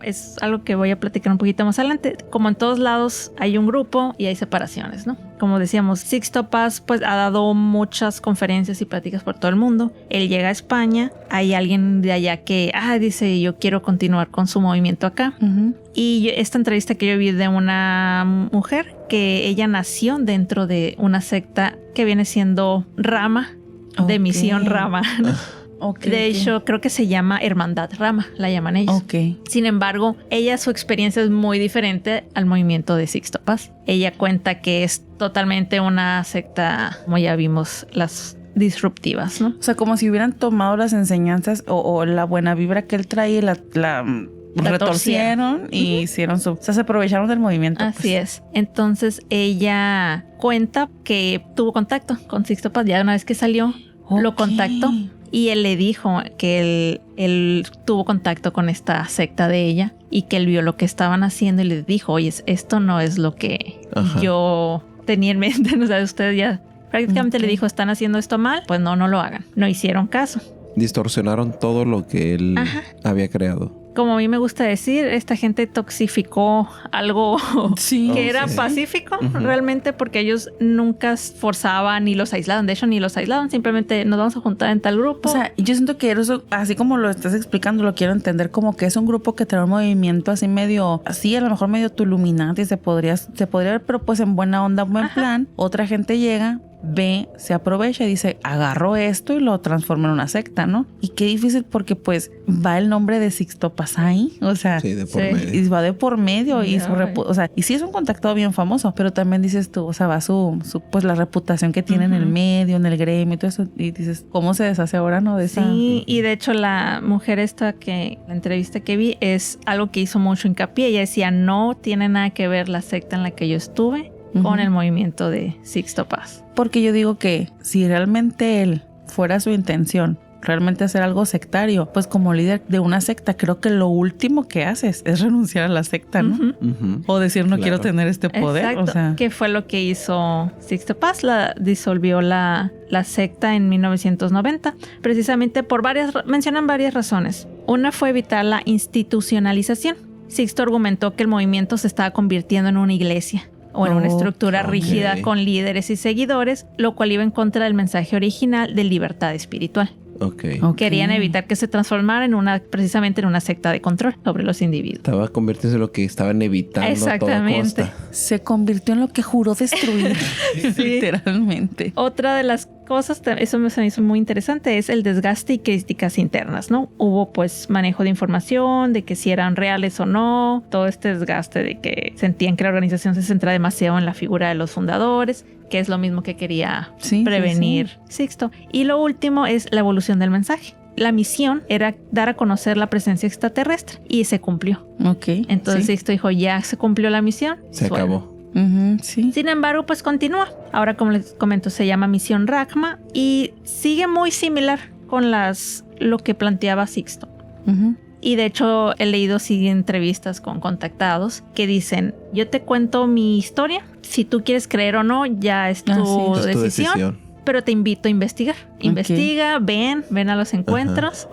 es algo que voy a platicar un poquito más adelante. Como en todos lados hay un grupo y hay separaciones, ¿no? Como decíamos, Sixto Paz pues ha dado muchas conferencias y pláticas por todo el mundo. Él llega a España, hay alguien de allá que dice, yo quiero continuar con su movimiento acá. Uh-huh. Y esta entrevista que yo vi de una mujer, que ella nació dentro de una secta que viene siendo Rama, de Misión Rama, ¿no? De hecho, creo que se llama Hermandad Rama, la llaman ellos. Sin embargo, su experiencia es muy diferente al movimiento de Sixto Paz. Ella cuenta que es totalmente una secta, como ya vimos, las disruptivas, ¿no? O sea, como si hubieran tomado las enseñanzas o la buena vibra que él traía y la retorcieron y hicieron o sea, se aprovecharon del movimiento. Así es. Entonces, ella cuenta que tuvo contacto con Sixto Paz. Ya una vez que salió, lo contactó. Y él le dijo que él tuvo contacto con esta secta de ella y que él vio lo que estaban haciendo y le dijo, oye, esto no es lo que yo tenía en mente. O sea, ustedes ya prácticamente le dijo, están haciendo esto mal, pues no lo hagan. No hicieron caso. Distorsionaron todo lo que él había creado. Como a mí me gusta decir, esta gente toxificó algo que era pacífico, realmente, porque ellos nunca forzaban ni los aislaban. De hecho, ni los aislaban, simplemente nos vamos a juntar en tal grupo. O sea, yo siento que eso, así como lo estás explicando, lo quiero entender como que es un grupo que trae un movimiento así medio, así a lo mejor medio tuluminante, se podría ver, pero pues en buena onda, buen plan. Otra gente llega, ve, se aprovecha y dice, agarro esto y lo transforma en una secta, ¿no? Y qué difícil, porque pues va el nombre de Sixto Paz ahí, o sea, de por medio. Y va de por medio y o sea, y sí es un contactado bien famoso, pero también dices tú, o sea, va su pues la reputación que tiene en el medio, en el gremio y todo eso, y dices, ¿cómo se deshace ahora, no? De esa... Sí, y de hecho la mujer la entrevista que vi es algo que hizo mucho hincapié. Ella decía, no tiene nada que ver la secta en la que yo estuve con el movimiento de Sixto Paz. Porque yo digo que si realmente él fuera su intención realmente hacer algo sectario, pues como líder de una secta, creo que lo último que haces es renunciar a la secta, ¿no? O decir no quiero tener este poder. Exacto. O sea, ¿Qué fue lo que hizo Sixto Paz? Disolvió la secta en 1990, precisamente mencionan varias razones. Una fue evitar la institucionalización. Sixto argumentó que el movimiento se estaba convirtiendo en una iglesia o en una estructura rígida con líderes y seguidores, lo cual iba en contra del mensaje original de libertad espiritual. Querían evitar que se transformara precisamente en una secta de control sobre los individuos. Estaba convirtiéndose en lo que estaban evitando. Exactamente. A toda costa. Se convirtió en lo que juró destruir. Literalmente. Otra de las cosas, eso me hizo muy interesante, es el desgaste y críticas internas, ¿no? Hubo pues manejo de información, de que si eran reales o no, todo este desgaste de que sentían que la organización se centra demasiado en la figura de los fundadores, que es lo mismo que quería prevenir Sixto. Y lo último es la evolución del mensaje. La misión era dar a conocer la presencia extraterrestre y se cumplió. Entonces Sixto dijo, ya se cumplió la misión. Se acabó. Sin embargo, pues continúa. Ahora, como les comento, se llama Misión Rachma y sigue muy similar con lo que planteaba Sixto. Y de hecho he leído entrevistas con contactados que dicen, yo te cuento mi historia, si tú quieres creer o no, ya es tu decisión, pero te invito a investigar. Investiga, ven a los encuentros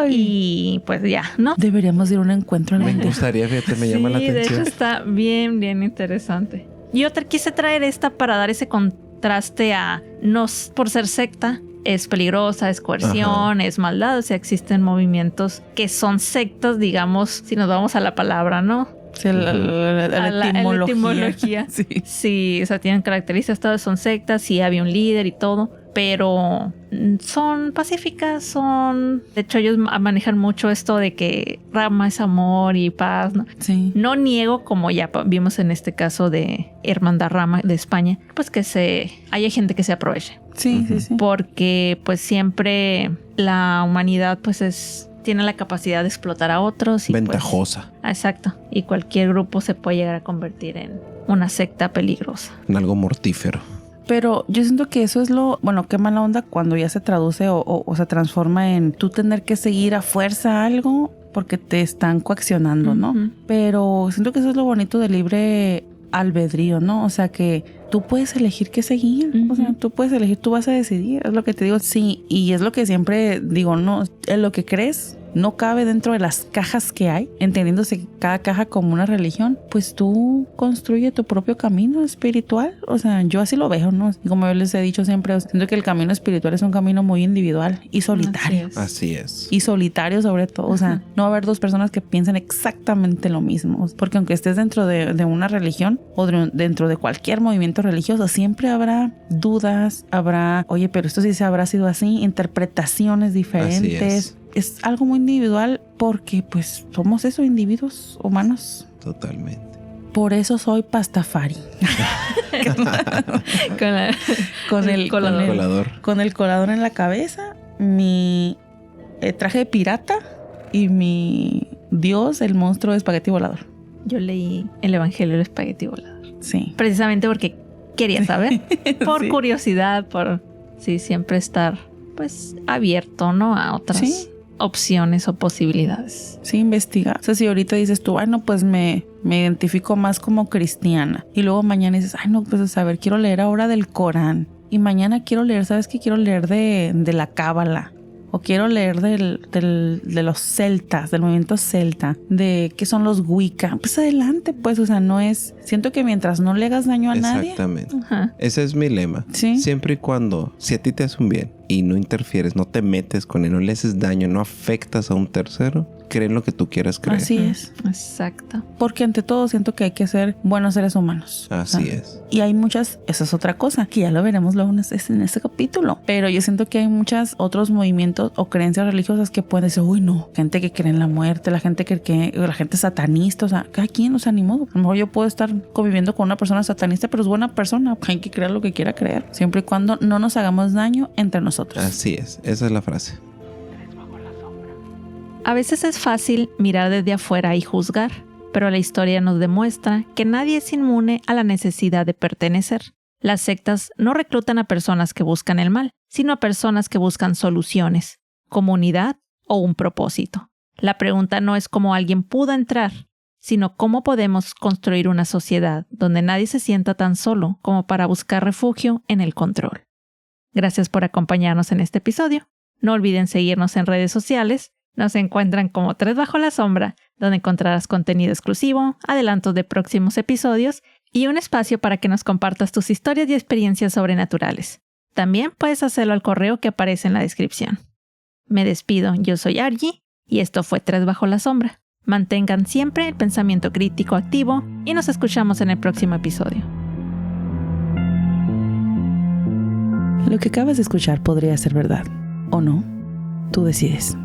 y pues ya, ¿no? Deberíamos ir a un encuentro. Me gustaría, fíjate, me llama la atención. De hecho está bien interesante. Yo quise traer esta para dar ese contraste a no por ser secta es peligrosa, es coerción, es maldad. O sea, existen movimientos que son sectas, digamos, si nos vamos a la palabra, ¿no? Sí, la etimología. Sí, o sea, tienen características, todas son sectas, sí había un líder y todo, pero son pacíficas, de hecho ellos manejan mucho esto de que Rama es amor y paz, ¿no? Sí. No niego, como ya vimos en este caso de Hermandad Rama de España, pues que haya gente que se aproveche. Sí. Porque pues siempre la humanidad pues tiene la capacidad de explotar a otros. Y ventajosa. Pues, exacto. Y cualquier grupo se puede llegar a convertir en una secta peligrosa. En algo mortífero. Pero yo siento que eso es qué mala onda cuando ya se traduce o se transforma en tú tener que seguir a fuerza algo porque te están coaccionando, ¿no? Pero siento que eso es lo bonito del libre albedrío, ¿no? O sea, que tú puedes elegir qué seguir. O sea, tú puedes elegir, tú vas a decidir. Es lo que te digo. Sí, y es lo que siempre digo, no, en lo que crees no cabe dentro de las cajas que hay, entendiéndose cada caja como una religión, pues tú construye tu propio camino espiritual. O sea, yo así lo veo, ¿no? Como yo les he dicho siempre, siento que el camino espiritual es un camino muy individual y solitario. Así es. Y solitario sobre todo. O sea, no va a haber dos personas que piensen exactamente lo mismo. Porque aunque estés dentro de una religión o dentro de cualquier movimiento religioso, siempre habrá dudas, oye, pero esto sí se habrá sido así, interpretaciones diferentes. Es algo muy individual porque pues somos individuos humanos. Totalmente. Por eso soy pastafari. con el colador. Con el colador en la cabeza, mi traje de pirata y mi dios, el monstruo de espagueti volador. Yo leí el Evangelio del espagueti volador. Sí. Precisamente porque quería saber, por curiosidad, por siempre estar pues abierto, ¿no? A otras opciones o posibilidades. Sí, investigar. O sea, si ahorita dices tú, pues me identifico más como cristiana. Y luego mañana dices, pues a ver, quiero leer ahora del Corán. Y mañana quiero leer, ¿sabes qué? Quiero leer de la Cábala. O quiero leer de los celtas, del movimiento celta, de qué son los Wicca. Pues adelante, pues, o sea, no es... Siento que mientras no le hagas daño a nadie... Exactamente. Ese es mi lema. ¿Sí? Siempre y cuando, si a ti te hace un bien y no interfieres, no te metes con él, no le haces daño, no afectas a un tercero, cree en lo que tú quieras creer. Así es. Exacto. Porque ante todo siento que hay que ser buenos seres humanos. Así es. Y hay muchas, esa es otra cosa, que ya lo veremos luego en este capítulo. Pero yo siento que hay muchos otros movimientos o creencias religiosas que pueden decir, uy, no, gente que cree en la muerte, la gente la gente satanista, o sea, cada quien nos animó. A lo mejor yo puedo estar conviviendo con una persona satanista, pero es buena persona. Hay que creer lo que quiera creer, siempre y cuando no nos hagamos daño entre nosotros. Así es, esa es la frase. A veces es fácil mirar desde afuera y juzgar, pero la historia nos demuestra que nadie es inmune a la necesidad de pertenecer. Las sectas no reclutan a personas que buscan el mal, sino a personas que buscan soluciones, comunidad o un propósito. La pregunta no es cómo alguien pudo entrar, sino cómo podemos construir una sociedad donde nadie se sienta tan solo como para buscar refugio en el control. Gracias por acompañarnos en este episodio. No olviden seguirnos en redes sociales. Nos encuentran como 3 Bajo la Sombra, donde encontrarás contenido exclusivo, adelantos de próximos episodios y un espacio para que nos compartas tus historias y experiencias sobrenaturales. También puedes hacerlo al correo que aparece en la descripción. Me despido, yo soy Argy y esto fue 3 Bajo la Sombra. Mantengan siempre el pensamiento crítico activo y nos escuchamos en el próximo episodio. Lo que acabas de escuchar podría ser verdad, ¿o no? Tú decides.